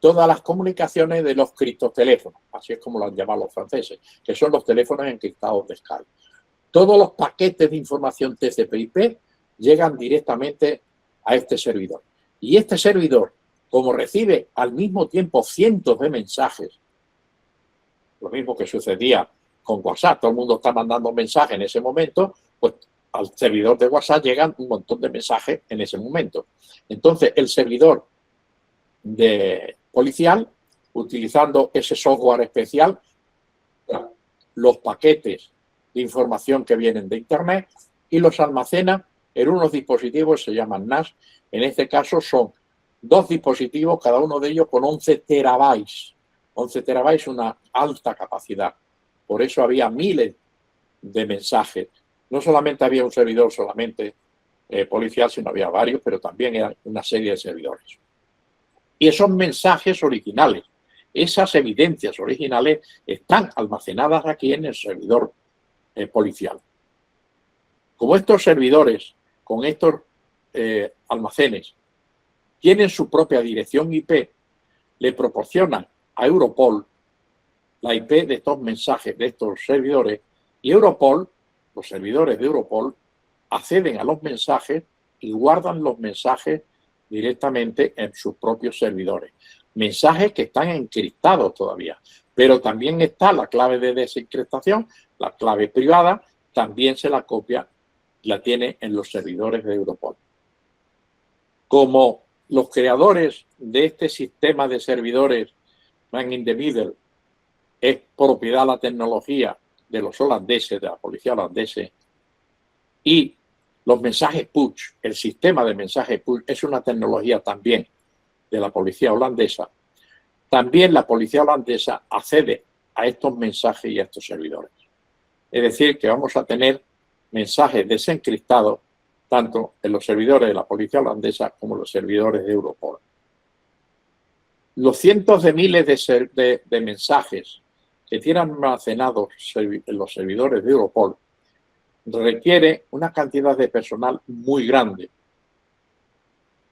todas las comunicaciones de los criptoteléfonos, así es como lo han llamado los franceses, que son los teléfonos encriptados de Skype. Todos los paquetes de información TCP/IP llegan directamente a este servidor. Y este servidor, como recibe al mismo tiempo cientos de mensajes, lo mismo que sucedía con WhatsApp, todo el mundo está mandando mensajes en ese momento, pues al servidor de WhatsApp llegan un montón de mensajes en ese momento. Entonces, el servidor policial, utilizando ese software especial, los paquetes de información que vienen de Internet y los almacena en unos dispositivos que se llaman NAS. En este caso son 2 dispositivos, cada uno de ellos con 11 terabytes. 11 terabytes es una alta capacidad. Por eso había miles de mensajes. No solamente había un servidor policial, sino había varios, pero también eran una serie de servidores. Y esos mensajes originales, esas evidencias originales están almacenadas aquí en el servidor policial. Como estos servidores con estos almacenes tienen su propia dirección IP, le proporcionan a Europol la IP de estos mensajes, de estos servidores, y Europol, los servidores de Europol, acceden a los mensajes y guardan los mensajes directamente en sus propios servidores. Mensajes que están encriptados todavía, pero también está la clave de desencriptación, la clave privada, también se la copia, la tiene en los servidores de Europol. Como los creadores de este sistema de servidores Man in the Middle es propiedad de la tecnología de los holandeses, de la policía holandesa, y los mensajes push, el sistema de mensajes push es una tecnología también de la policía holandesa. También la policía holandesa accede a estos mensajes y a estos servidores. Es decir, que vamos a tener mensajes desencriptados tanto en los servidores de la policía holandesa como en los servidores de Europol. Los cientos de miles de mensajes que tienen almacenados en los servidores de Europol requiere una cantidad de personal muy grande.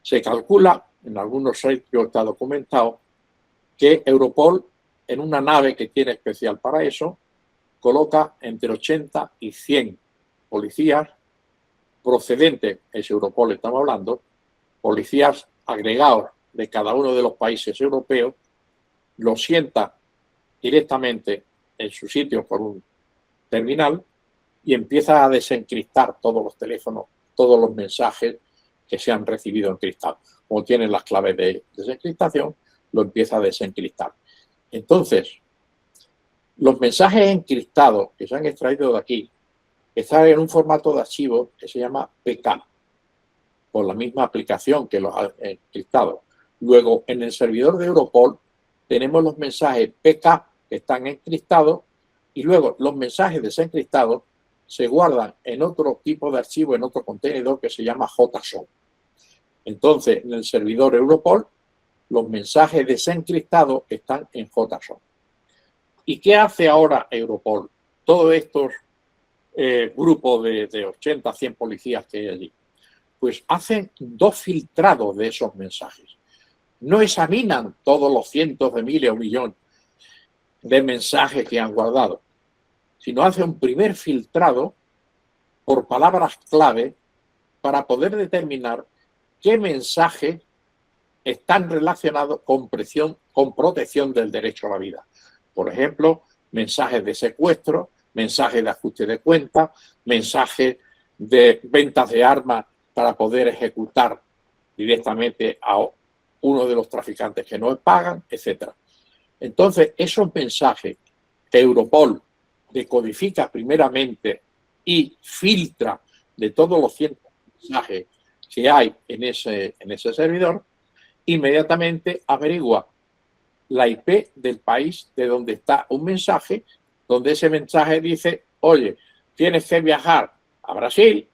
Se calcula, en algunos sitios está documentado, que Europol, en una nave que tiene especial para eso, coloca entre 80 y 100 policías procedentes, es Europol estamos hablando, policías agregados de cada uno de los países europeos, los sienta directamente en su sitio por un terminal y empieza a desencriptar todos los teléfonos, todos los mensajes que se han recibido encriptados. Como tienen las claves de desencriptación, lo empieza a desencriptar. Entonces, los mensajes encriptados que se han extraído de aquí están en un formato de archivo que se llama PK, por la misma aplicación que los ha encriptado. Luego, en el servidor de Europol, tenemos los mensajes PK que están encriptados y luego los mensajes desencriptados se guardan en otro tipo de archivo, en otro contenedor que se llama JSON. Entonces, en el servidor Europol, los mensajes desencriptados están en JSON. ¿Y qué hace ahora Europol? Todos estos grupos de 80 a 100 policías que hay allí, pues hacen dos filtrados de esos mensajes. No examinan todos los cientos de miles o millones de mensajes que han guardado, sino hacen un primer filtrado por palabras clave para poder determinar qué mensajes están relacionados con protección del derecho a la vida. Por ejemplo, mensajes de secuestro, mensajes de ajuste de cuentas, mensajes de ventas de armas para poder ejecutar directamente a uno de los traficantes que no pagan, etc. Entonces, esos mensajes que Europol decodifica primeramente y filtra de todos los cientos mensajes que hay en ese servidor, inmediatamente averigua la IP del país de donde está un mensaje, donde ese mensaje dice, oye, tienes que viajar a Brasil,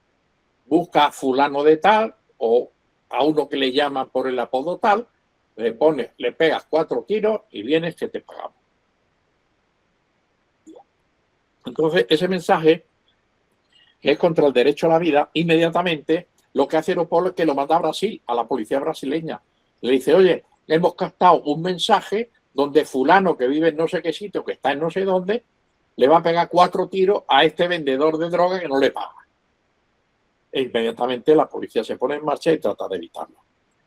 busca a fulano de tal o a uno que le llaman por el apodo tal, le pegas 4 tiros y vienes que te pagamos. Entonces, ese mensaje, que es contra el derecho a la vida, inmediatamente lo que hace Europol es que lo manda a Brasil, a la policía brasileña. Le dice, oye, hemos captado un mensaje donde fulano que vive en no sé qué sitio, que está en no sé dónde, le va a pegar 4 tiros a este vendedor de droga que no le paga. E inmediatamente la policía se pone en marcha y trata de evitarlo.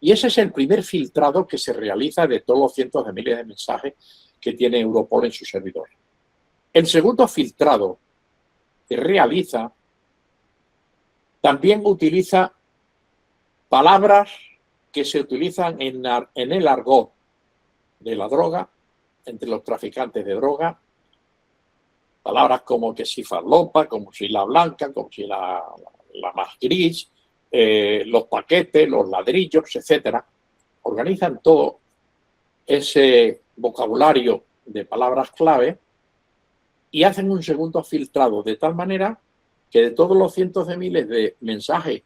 Y ese es el primer filtrado que se realiza de todos los cientos de miles de mensajes que tiene Europol en su servidor. El segundo filtrado que realiza también utiliza palabras que se utilizan en el argot de la droga, entre los traficantes de droga, palabras como que si farlopa, como si la blanca, como si la más gris, los paquetes, los ladrillos, etcétera. Organizan todo ese vocabulario de palabras clave y hacen un segundo filtrado de tal manera que de todos los cientos de miles de mensajes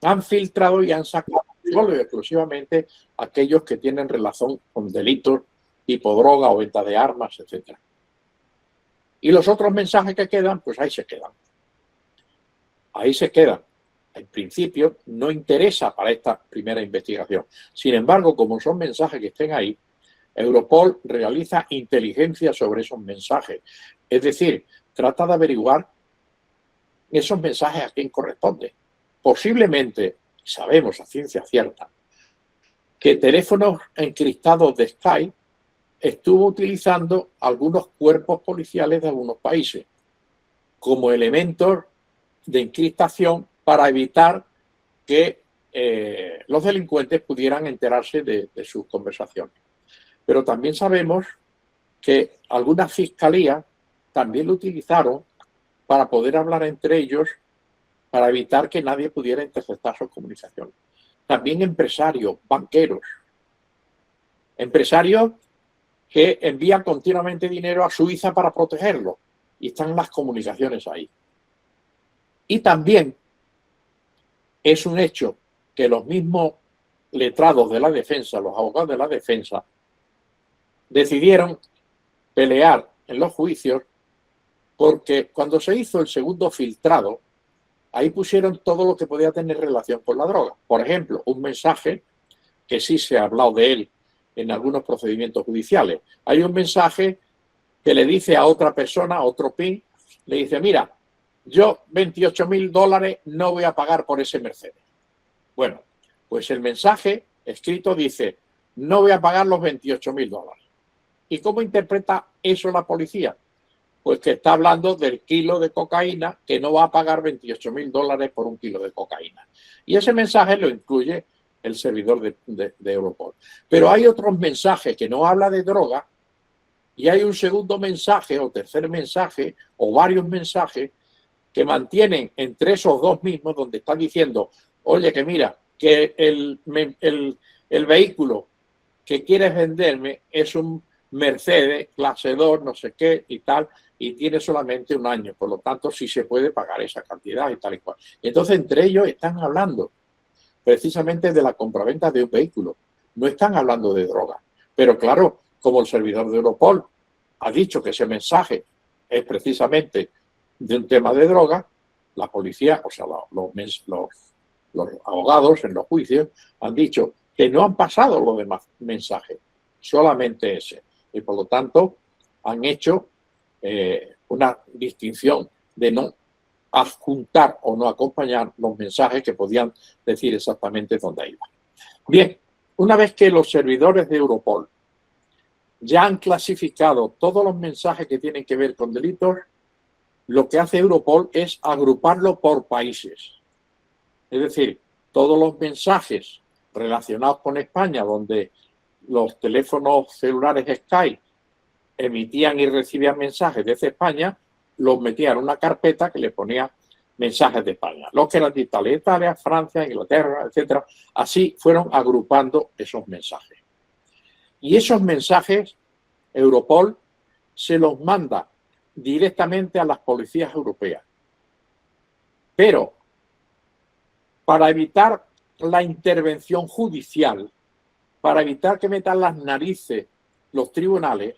han filtrado y han sacado solo y exclusivamente aquellos que tienen relación con delitos tipo droga o venta de armas, etc. Y los otros mensajes que quedan, pues ahí se quedan. Ahí se quedan. En principio no interesa para esta primera investigación. Sin embargo, como son mensajes que estén ahí, Europol realiza inteligencia sobre esos mensajes. Es decir, trata de averiguar esos mensajes a quién corresponden. Posiblemente sabemos a ciencia cierta, que teléfonos encriptados de Skype estuvo utilizando algunos cuerpos policiales de algunos países como elementos de encriptación para evitar que los delincuentes pudieran enterarse de sus conversaciones. Pero también sabemos que algunas fiscalías también lo utilizaron para poder hablar entre ellos, para evitar que nadie pudiera interceptar sus comunicaciones. También empresarios, banqueros, empresarios que envían continuamente dinero a Suiza para protegerlo, y están las comunicaciones ahí. Y también es un hecho que los mismos letrados de la defensa, los abogados de la defensa, decidieron pelear en los juicios, porque cuando se hizo el segundo filtrado, ahí pusieron todo lo que podía tener relación con la droga. Por ejemplo, un mensaje que sí se ha hablado de él en algunos procedimientos judiciales. Hay un mensaje que le dice a otra persona, a otro PIN, le dice, mira, yo $28.000 no voy a pagar por ese Mercedes. Bueno, pues el mensaje escrito dice, no voy a pagar los $28.000. ¿Y cómo interpreta eso la policía? Pues que está hablando del kilo de cocaína, que no va a pagar $28.000 por un kilo de cocaína. Y ese mensaje lo incluye el servidor de Europol. Pero hay otros mensajes que no habla de droga, y hay un segundo mensaje o tercer mensaje o varios mensajes que mantienen entre esos dos mismos, donde están diciendo, oye, que mira, que el vehículo que quieres venderme es un Mercedes clase 2, no sé qué y tal, y tiene solamente un año, por lo tanto sí se puede pagar esa cantidad y tal y cual. Y entonces entre ellos están hablando precisamente de la compraventa de un vehículo, no están hablando de droga. Pero claro, como el servidor de Europol ha dicho que ese mensaje es precisamente de un tema de droga, la policía, o sea, los abogados en los juicios han dicho que no han pasado los demás mensajes, solamente ese. Y por lo tanto han hecho una distinción de no adjuntar o no acompañar los mensajes que podían decir exactamente dónde iban. Bien, una vez que los servidores de Europol ya han clasificado todos los mensajes que tienen que ver con delitos, lo que hace Europol es agruparlo por países. Es decir, todos los mensajes relacionados con España, donde los teléfonos celulares Skype emitían y recibían mensajes desde España, los metían en una carpeta que le ponía mensajes de España. Los que eran de Italia, Francia, Inglaterra, etc. Así fueron agrupando esos mensajes. Y esos mensajes, Europol se los manda directamente a las policías europeas. Pero para evitar la intervención judicial, para evitar que metan las narices los tribunales,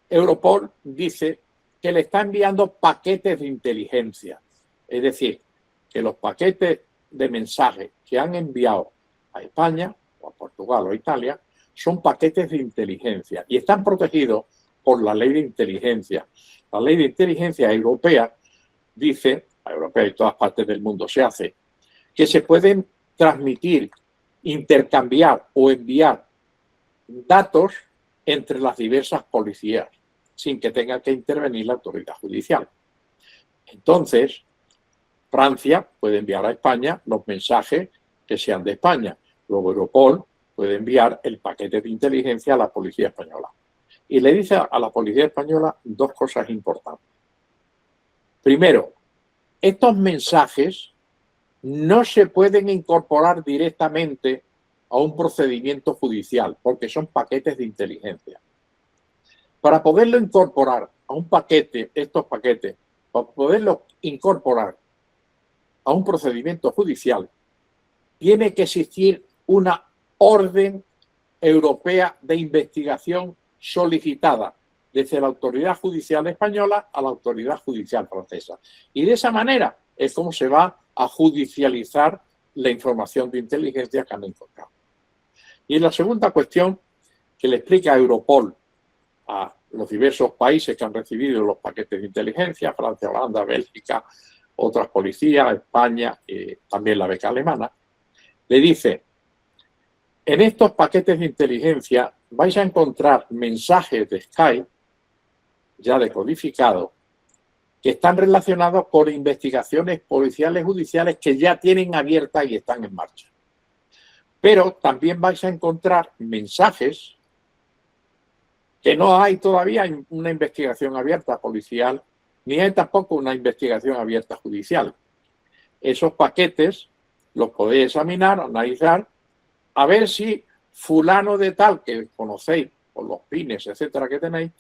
Europol dice que le está enviando paquetes de inteligencia. Es decir, que los paquetes de mensajes que han enviado a España, o a Portugal o a Italia, son paquetes de inteligencia y están protegidos por la ley de inteligencia. La ley de inteligencia europea dice, la europea y todas partes del mundo se hace, que se pueden transmitir, intercambiar o enviar datos entre las diversas policías sin que tenga que intervenir la autoridad judicial. Entonces, Francia puede enviar a España los mensajes que sean de España. Luego Europol puede enviar el paquete de inteligencia a la policía española. Y le dice a la policía española dos cosas importantes. Primero, estos mensajes no se pueden incorporar directamente a un procedimiento judicial porque son paquetes de inteligencia. Para poderlo incorporar a un paquete, estos paquetes, para poderlo incorporar a un procedimiento judicial, tiene que existir una orden europea de investigación solicitada desde la autoridad judicial española a la autoridad judicial francesa. Y de esa manera es como se va a judicializar la información de inteligencia que han encontrado. Y la segunda cuestión que le explica a Europol a los diversos países que han recibido los paquetes de inteligencia, Francia, Holanda, Bélgica, otras policías, España, también la beca alemana, le dice: en estos paquetes de inteligencia vais a encontrar mensajes de Skype ya decodificados que están relacionados con investigaciones policiales judiciales que ya tienen abiertas y están en marcha. Pero también vais a encontrar mensajes que no hay todavía una investigación abierta policial, ni hay tampoco una investigación abierta judicial. Esos paquetes los podéis examinar, analizar, a ver si fulano de tal que conocéis por los pines, etcétera, que tenéis,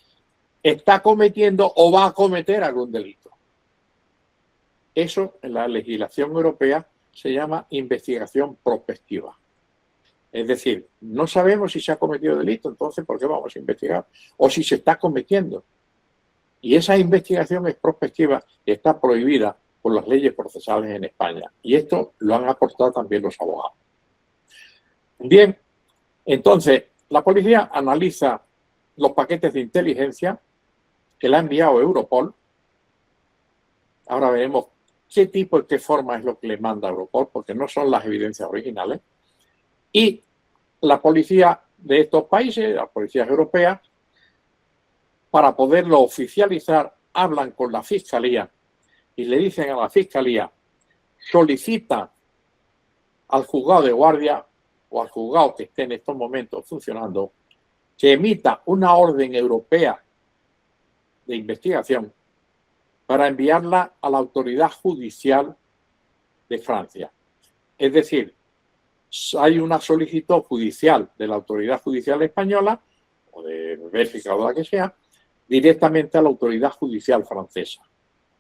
está cometiendo o va a cometer algún delito. Eso en la legislación europea se llama investigación prospectiva. Es decir, no sabemos si se ha cometido delito, entonces ¿por qué vamos a investigar? O si se está cometiendo. Y esa investigación es prospectiva y está prohibida por las leyes procesales en España. Y esto lo han aportado también los abogados. Bien, entonces la policía analiza los paquetes de inteligencia que le ha enviado Europol. Ahora veremos qué tipo y qué forma es lo que le manda Europol, porque no son las evidencias originales. Y la policía de estos países, las policías europeas, para poderlo oficializar, hablan con la fiscalía y le dicen a la fiscalía: solicita al juzgado de guardia o al juzgado que esté en estos momentos funcionando que emita una orden europea de investigación para enviarla a la autoridad judicial de Francia. Es decir, hay una solicitud judicial de la autoridad judicial española o de Bélgica o de la que sea, directamente a la autoridad judicial francesa.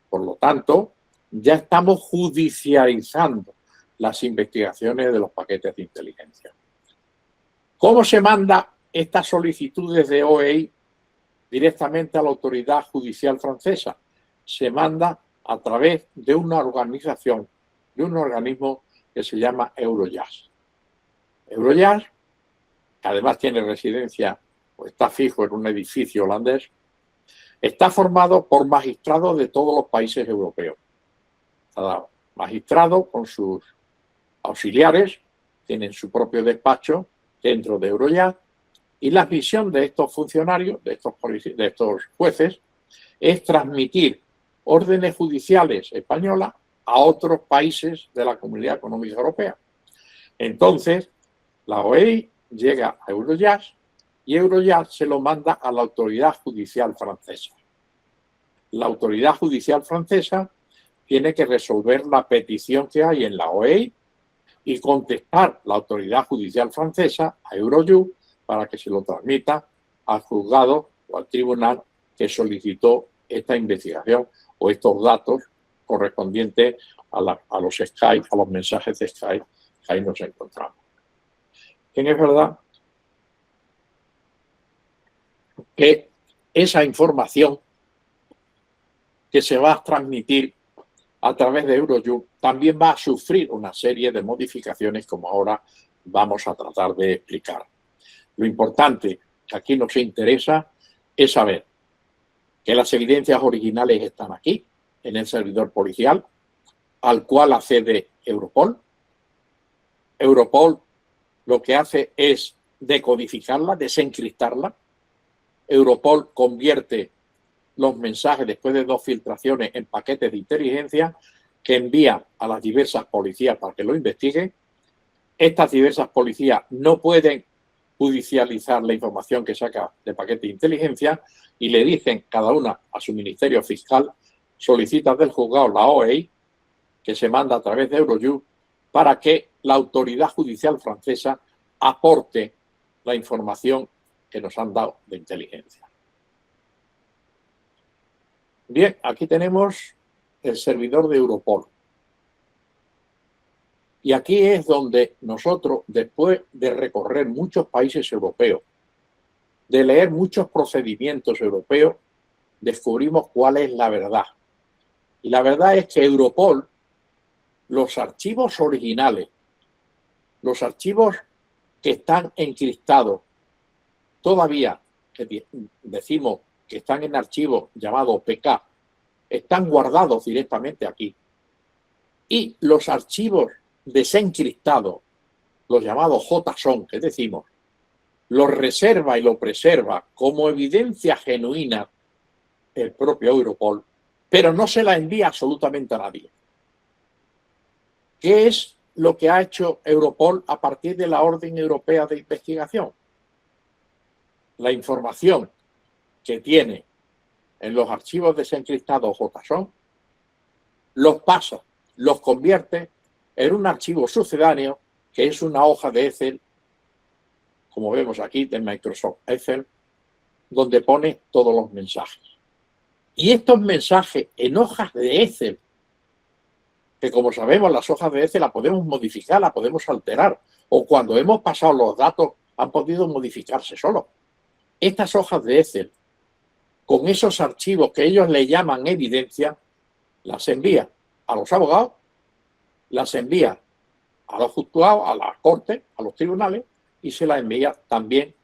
Por lo tanto, ya estamos judicializando las investigaciones de los paquetes de inteligencia. ¿Cómo se manda estas solicitudes de OEI directamente a la autoridad judicial francesa? Se manda a través de una organización, de un organismo que se llama Eurojust. Eurojust, que además tiene residencia o está fijo en un edificio holandés, está formado por magistrados de todos los países europeos. Cada magistrado con sus auxiliares tienen su propio despacho dentro de Eurojust, y la misión de estos funcionarios, de estos jueces, es transmitir órdenes judiciales españolas a otros países de la Comunidad Económica Europea. Entonces, la OEI llega a Eurojust y Eurojust se lo manda a la autoridad judicial francesa. La autoridad judicial francesa tiene que resolver la petición que hay en la OEI y contestar la autoridad judicial francesa a Eurojust para que se lo transmita al juzgado o al tribunal que solicitó esta investigación o estos datos correspondientes a los Skype, a los mensajes de Skype que ahí nos encontramos. Bien, es verdad que esa información que se va a transmitir a través de Eurojust también va a sufrir una serie de modificaciones, como ahora vamos a tratar de explicar. Lo importante que aquí nos interesa es saber que las evidencias originales están aquí, en el servidor policial, al cual accede Europol. Europol lo que hace es decodificarla, desencriptarla. Europol convierte los mensajes, después de 2 filtraciones, en paquetes de inteligencia que envía a las diversas policías para que lo investiguen. Estas diversas policías no pueden judicializar la información que saca de paquete de inteligencia y le dicen cada una a su ministerio fiscal: solicita del juzgado la OEI, que se manda a través de Eurojust, para que la autoridad judicial francesa aporte la información que nos han dado de inteligencia. Bien, aquí tenemos el servidor de Europol. Y aquí es donde nosotros, después de recorrer muchos países europeos, de leer muchos procedimientos europeos, descubrimos cuál es la verdad. Y la verdad es que Europol, los archivos originales, los archivos que están encriptados, todavía, que decimos que están en archivos llamados PK, están guardados directamente aquí. Y los archivos desencriptados los llamados JSON, que decimos, lo reserva y lo preserva como evidencia genuina el propio Europol, pero no se la envía absolutamente a nadie. ¿Qué es lo que ha hecho Europol a partir de la Orden Europea de Investigación? La información que tiene en los archivos desencriptados JSON los pasa, los convierte en un archivo sucedáneo que es una hoja de Excel, como vemos aquí de Microsoft Excel, donde pone todos los mensajes. Y estos mensajes en hojas de Excel, que como sabemos las hojas de Excel las podemos modificar, las podemos alterar, o cuando hemos pasado los datos han podido modificarse solos. Estas hojas de Excel, con esos archivos que ellos le llaman evidencia, las envía a los abogados, las envía a los juzgados, a la corte, a los tribunales, y se las envía también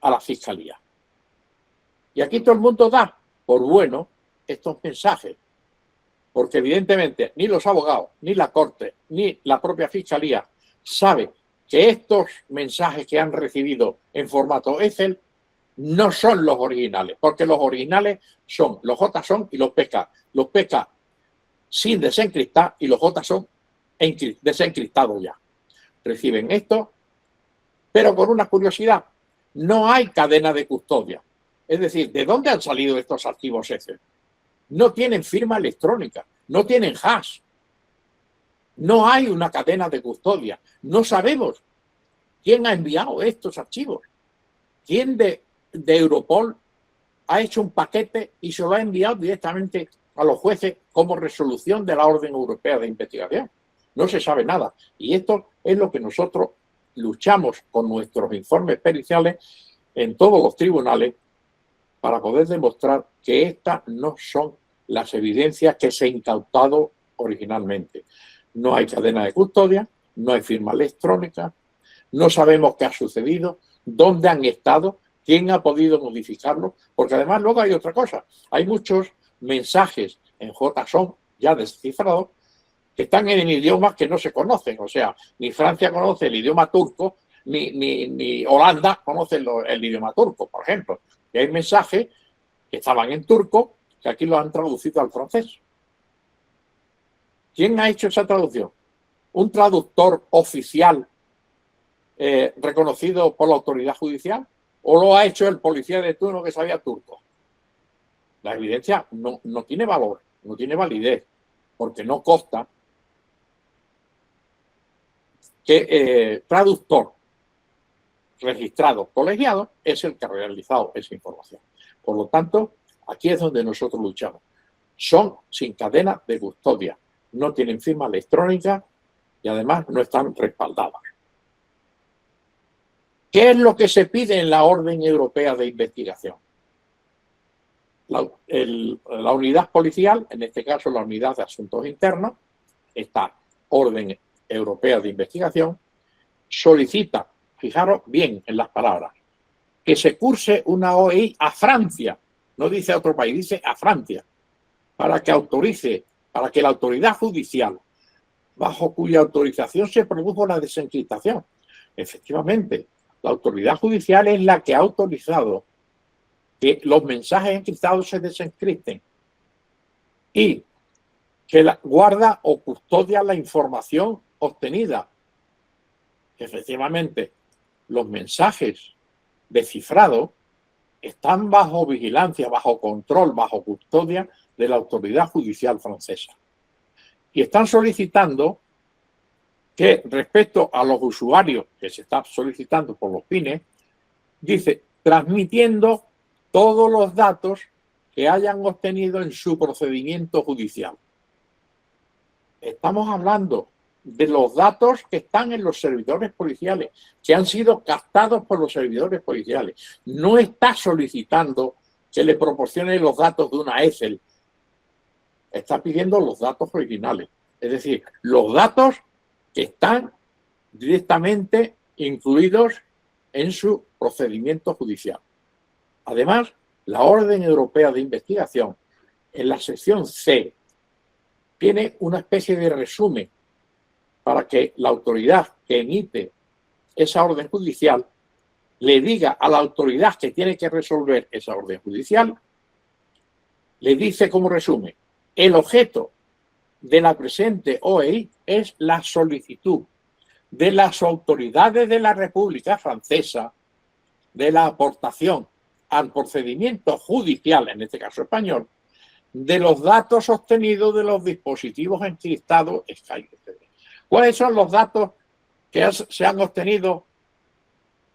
a la fiscalía. Y aquí todo el mundo da por bueno estos mensajes, porque evidentemente ni los abogados, ni la corte, ni la propia fiscalía sabe que estos mensajes que han recibido en formato Excel no son los originales, porque los originales son los JSON y los PK. Los PK sin desencriptar y los JSON desencriptados ya. Reciben esto, pero con una curiosidad, no hay cadena de custodia. Es decir, ¿de dónde han salido estos archivos Excel? No tienen firma electrónica, no tienen hash. No hay una cadena de custodia. No sabemos quién ha enviado estos archivos. ¿Quién de Europol ha hecho un paquete y se lo ha enviado directamente a los jueces como resolución de la Orden Europea de Investigación? No se sabe nada. Y esto es lo que nosotros luchamos con nuestros informes periciales en todos los tribunales para poder demostrar que estas no son las evidencias que se han incautado originalmente. No hay cadena de custodia, no hay firma electrónica, no sabemos qué ha sucedido, dónde han estado, quién ha podido modificarlo, porque además luego hay otra cosa. Hay muchos mensajes en JSON ya descifrados que están en idiomas que no se conocen. O sea, ni Francia conoce el idioma turco, ni Holanda conoce el idioma turco, por ejemplo. Y hay mensajes que estaban en turco que aquí lo han traducido al francés. ¿Quién ha hecho esa traducción? ¿Un traductor oficial reconocido por la autoridad judicial? ¿O lo ha hecho el policía de turno que sabía turco? La evidencia no tiene valor, no tiene validez, porque no consta que traductor registrado colegiado es el que ha realizado esa información. Por lo tanto, aquí es donde nosotros luchamos. Son sin cadena de custodia, no tienen firma electrónica y además no están respaldadas. ¿Qué es lo que se pide en la Orden Europea de Investigación? La unidad policial, en este caso la unidad de asuntos internos, esta Orden Europea de Investigación, solicita, fijaros bien en las palabras, que se curse una OEI a Francia, no dice a otro país, dice a Francia, para que autorice, para que la autoridad judicial, bajo cuya autorización se produjo la desencriptación, efectivamente, la autoridad judicial es la que ha autorizado que los mensajes encriptados se desencripten y que guarda o custodia la información obtenida. Efectivamente, los mensajes descifrados están bajo vigilancia, bajo control, bajo custodia de la autoridad judicial francesa. Y están solicitando que respecto a los usuarios que se está solicitando por los fines, dice, transmitiendo todos los datos que hayan obtenido en su procedimiento judicial. Estamos hablando de los datos que están en los servidores policiales, que han sido captados por los servidores policiales. No está solicitando que le proporcione los datos de una Excel. Está pidiendo los datos originales. Es decir, los datos que están directamente incluidos en su procedimiento judicial. Además, la Orden Europea de Investigación, en la sección C, tiene una especie de resumen para que la autoridad que emite esa orden judicial, le diga a la autoridad que tiene que resolver esa orden judicial, le dice como resumen: el objeto de la presente OEI es la solicitud de las autoridades de la República Francesa de la aportación al procedimiento judicial, en este caso español, de los datos obtenidos de los dispositivos encriptados SkyCC. ¿Cuáles son los datos que se han obtenido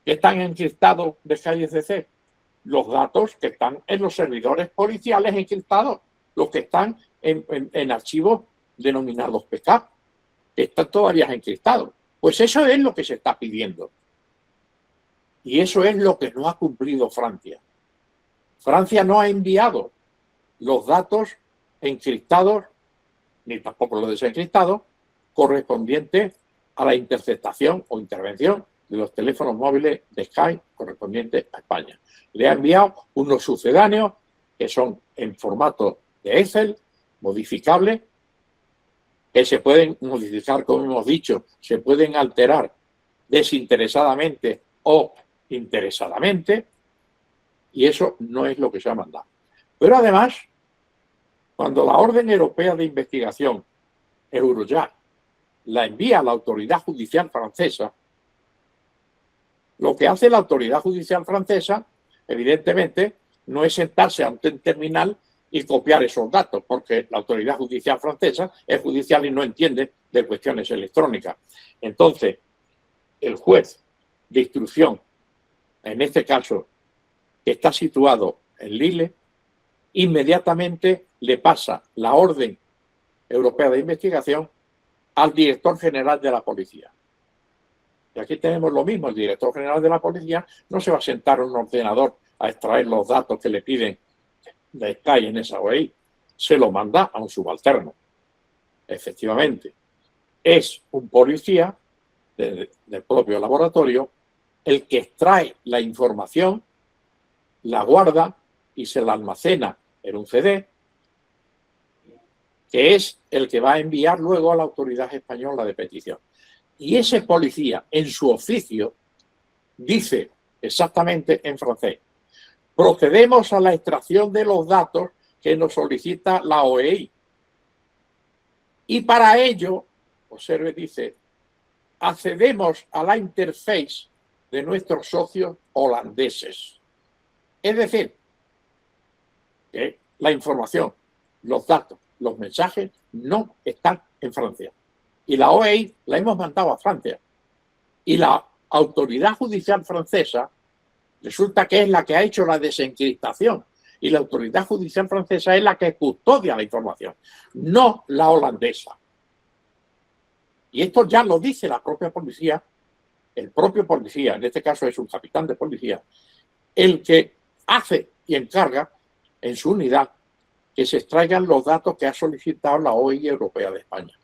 que están encriptados de SkyCC? Los datos que están en los servidores policiales encriptados, los que están en archivos denominados PK, que están todavía encriptados. Pues eso es lo que se está pidiendo. Y eso es lo que no ha cumplido Francia. Francia no ha enviado los datos encriptados, ni tampoco los desencriptados, correspondientes a la interceptación o intervención de los teléfonos móviles de Sky correspondientes a España. Le ha enviado unos sucedáneos que son en formato de Excel, modificables, que se pueden modificar, como hemos dicho, se pueden alterar desinteresadamente o interesadamente, y eso no es lo que se ha mandado. Pero además, cuando la Orden Europea de Investigación, Eurojust, la envía a la autoridad judicial francesa, lo que hace la autoridad judicial francesa, evidentemente, no es sentarse ante un terminal y copiar esos datos, porque la autoridad judicial francesa es judicial y no entiende de cuestiones electrónicas. Entonces, el juez de instrucción, en este caso, que está situado en Lille, inmediatamente le pasa la orden europea de investigación al director general de la policía. Y aquí tenemos lo mismo: el director general de la policía no se va a sentar a un ordenador a extraer los datos que le piden de Sky en esa OEI, se lo manda a un subalterno. Efectivamente, es un policía del propio laboratorio el que extrae la información, la guarda y se la almacena en un CD, que es el que va a enviar luego a la autoridad española de petición. Y ese policía, en su oficio, dice exactamente en francés: procedemos a la extracción de los datos que nos solicita la OEI. Y para ello, observe, dice, accedemos a la interface de nuestros socios holandeses. Es decir, que la información, los datos, los mensajes no están en Francia. Y la OEI la hemos mandado a Francia. Y la autoridad judicial francesa resulta que es la que ha hecho la desencriptación. Y la autoridad judicial francesa es la que custodia la información, no la holandesa. Y esto ya lo dice la propia policía, el propio policía, en este caso es un capitán de policía, el que hace y encarga en su unidad que se extraigan los datos que ha solicitado la OEI Europea de España.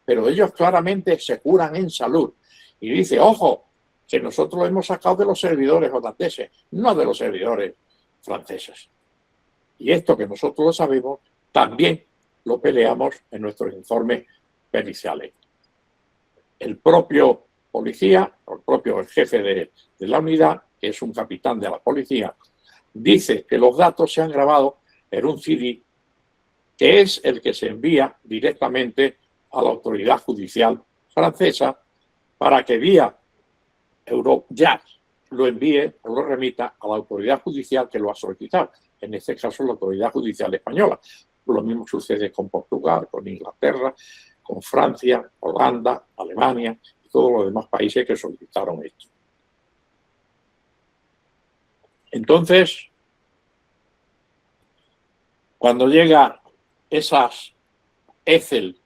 Pero ellos claramente se curan en salud y dice: ojo, que nosotros lo hemos sacado de los servidores holandeses, no de los servidores franceses. Y esto, que nosotros lo sabemos, también lo peleamos en nuestros informes periciales. El propio policía, o el propio jefe de la unidad, que es un capitán de la policía, dice que los datos se han grabado en un CD, que es el que se envía directamente a la autoridad judicial francesa para que vía Eurojust lo envíe o lo remita a la autoridad judicial que lo ha solicitado, en este caso la autoridad judicial española. Lo mismo sucede con Portugal, con Inglaterra, con Francia, Holanda, Alemania y todos los demás países que solicitaron esto. Entonces, cuando llega esas Excel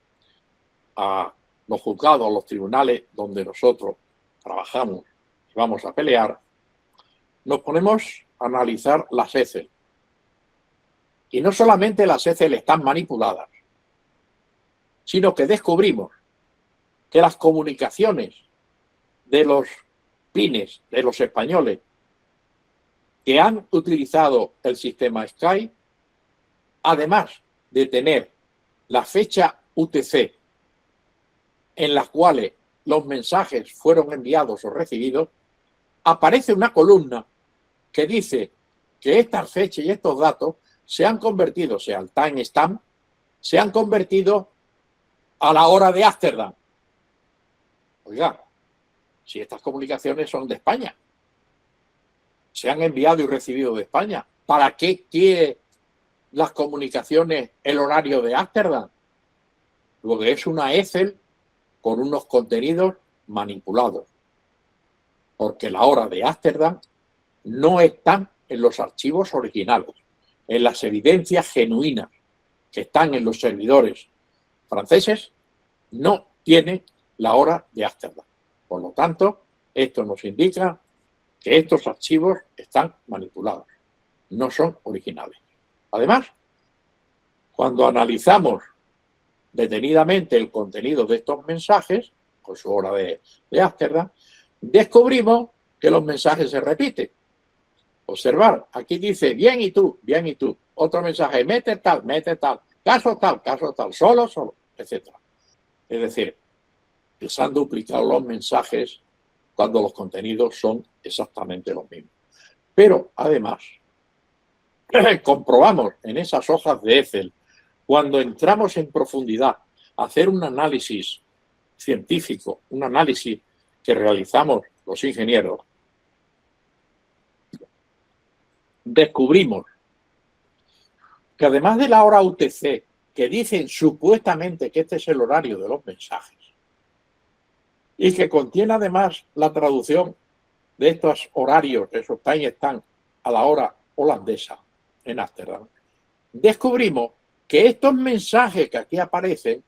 a los juzgados, a los tribunales donde nosotros trabajamos y vamos a pelear, nos ponemos a analizar las Excel. Y no solamente las Excel están manipuladas, sino que descubrimos que las comunicaciones de los pines, de los españoles, que han utilizado el sistema Sky, además de tener la fecha UTC en las cuales los mensajes fueron enviados o recibidos, aparece una columna que dice que estas fechas y estos datos se han convertido, o sea, el timestamp, se han convertido a la hora de Ámsterdam. Oiga, si estas comunicaciones son de España, se han enviado y recibido de España, ¿para qué quiere las comunicaciones el horario de Ámsterdam? Lo que es una Excel con unos contenidos manipulados, porque la hora de Ámsterdam no está en los archivos originales, en las evidencias genuinas que están en los servidores franceses, no tiene la hora de Ámsterdam. Por lo tanto, esto nos indica que estos archivos están manipulados, no son originales. Además, cuando analizamos detenidamente el contenido de estos mensajes, con su hora de Ámsterdam, descubrimos que los mensajes se repiten. Observar, aquí dice bien y tú, bien y tú. Otro mensaje, mete tal, caso tal, solo, etc. Es decir, que se han duplicado los mensajes cuando los contenidos son exactamente los mismos. Pero además, comprobamos en esas hojas de Excel, cuando entramos en profundidad a hacer un análisis científico, un análisis que realizamos los ingenieros, descubrimos que además de la hora UTC, que dicen supuestamente que este es el horario de los mensajes, y que contiene además la traducción de estos horarios, de esos timestamp a la hora holandesa en Ámsterdam, descubrimos que estos mensajes que aquí aparecen,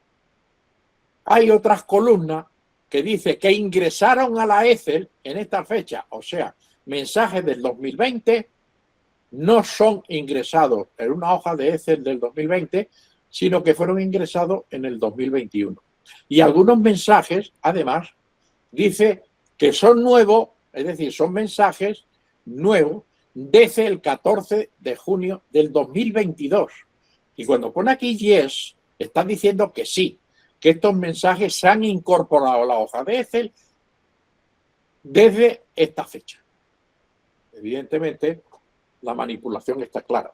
hay otras columnas que dice que ingresaron a la Excel en esta fecha, o sea, mensajes del 2020 no son ingresados en una hoja de Excel del 2020, sino que fueron ingresados en el 2021. Y algunos mensajes, además, dice que son nuevos, es decir, son mensajes nuevos desde el 14 de junio del 2022. Y cuando pone aquí yes, está diciendo que sí, que estos mensajes se han incorporado a la hoja de Excel desde esta fecha. Evidentemente, la manipulación está clara.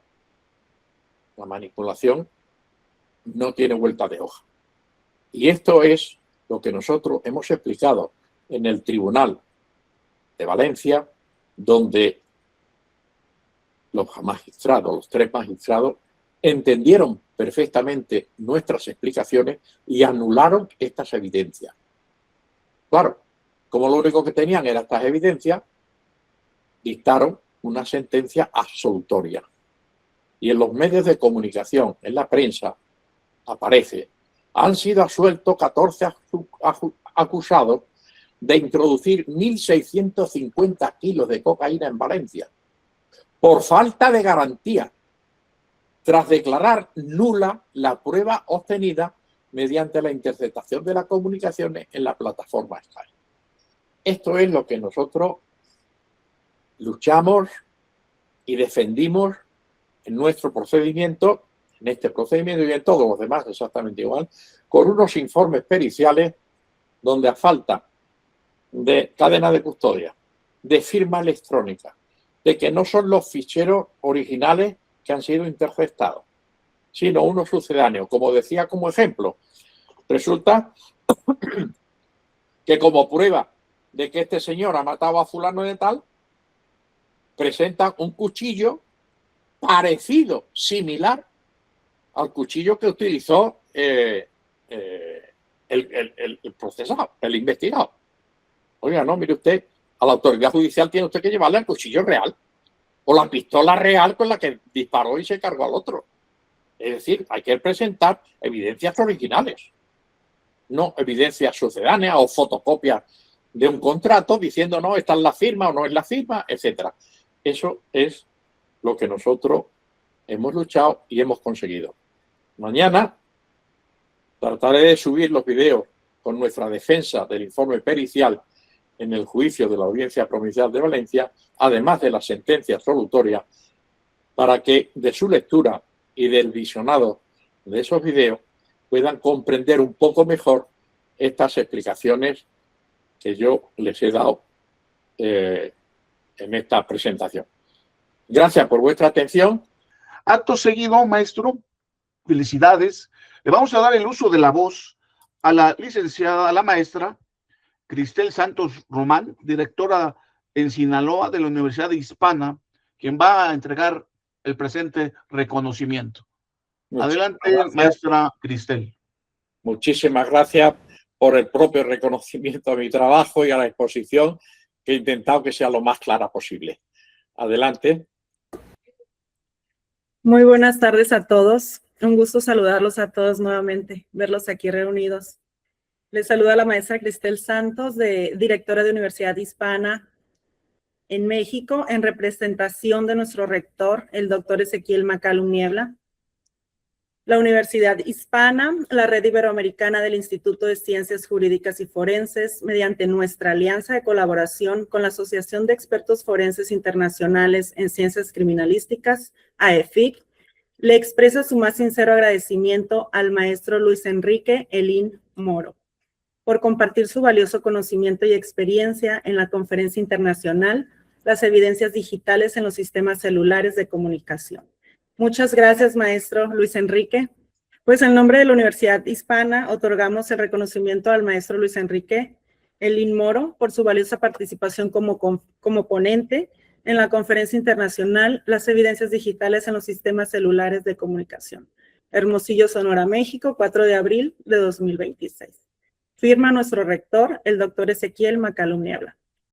La manipulación no tiene vuelta de hoja. Y esto es lo que nosotros hemos explicado en el Tribunal de Valencia, donde los magistrados, los tres magistrados, entendieron perfectamente nuestras explicaciones y anularon estas evidencias. Claro, como lo único que tenían eran estas evidencias, dictaron una sentencia absolutoria. Y en los medios de comunicación, en la prensa, aparece, han sido absueltos 14 acusados de introducir 1.650 kilos de cocaína en Valencia por falta de garantía, tras declarar nula la prueba obtenida mediante la interceptación de las comunicaciones en la plataforma Skype. Esto es lo que nosotros luchamos y defendimos en nuestro procedimiento, en este procedimiento y en todos los demás exactamente igual, con unos informes periciales donde a falta de cadena de custodia, de firma electrónica, de que no son los ficheros originales que han sido interceptados, sino unos sucedáneos. Como decía como ejemplo, resulta que como prueba de que este señor ha matado a fulano de tal, presenta un cuchillo parecido, similar al cuchillo que utilizó el procesado, el investigado. Oiga, no, mire usted, a la autoridad judicial tiene usted que llevarle el cuchillo real o la pistola real con la que disparó y se cargó al otro. Es decir, hay que presentar evidencias originales, no evidencias sucedáneas o fotocopias de un contrato diciendo no, esta es la firma o no es la firma, etcétera. Eso es lo que nosotros hemos luchado y hemos conseguido. Mañana trataré de subir los videos con nuestra defensa del informe pericial en el juicio de la Audiencia Provincial de Valencia, además de la sentencia absolutoria, para que de su lectura y del visionado de esos videos puedan comprender un poco mejor estas explicaciones que yo les he dado en esta presentación. Gracias por vuestra atención. Acto seguido, maestro, felicidades. Le vamos a dar el uso de la voz a la licenciada, a la maestra Cristel Santos Román, directora en Sinaloa de la Universidad Hispana, quien va a entregar el presente reconocimiento. Adelante, maestra Cristel. Muchísimas gracias por el propio reconocimiento a mi trabajo y a la exposición, que he intentado que sea lo más clara posible. Adelante. Muy buenas tardes a todos. Un gusto saludarlos a todos nuevamente, verlos aquí reunidos. Les saluda la maestra Cristel Santos, directora de Universidad Hispana en México, en representación de nuestro rector, el doctor Ezequiel McCallum Niebla. La Universidad Hispana, la Red Iberoamericana del Instituto de Ciencias Jurídicas y Forenses, mediante nuestra alianza de colaboración con la Asociación de Expertos Forenses Internacionales en Ciencias Criminalísticas, AEFIC, le expresa su más sincero agradecimiento al maestro Luis Enrique Elín Moro por compartir su valioso conocimiento y experiencia en la conferencia internacional Las evidencias digitales en los sistemas celulares de comunicación. Muchas gracias, maestro Luis Enrique. Pues en nombre de la Universidad Hispana otorgamos el reconocimiento al maestro Luis Enrique Elín Moro por su valiosa participación como ponente en la conferencia internacional Las evidencias digitales en los sistemas celulares de comunicación. Hermosillo, Sonora, México, 4 de abril de 2026. Firma nuestro rector, el doctor Ezequiel McCallum Niebla.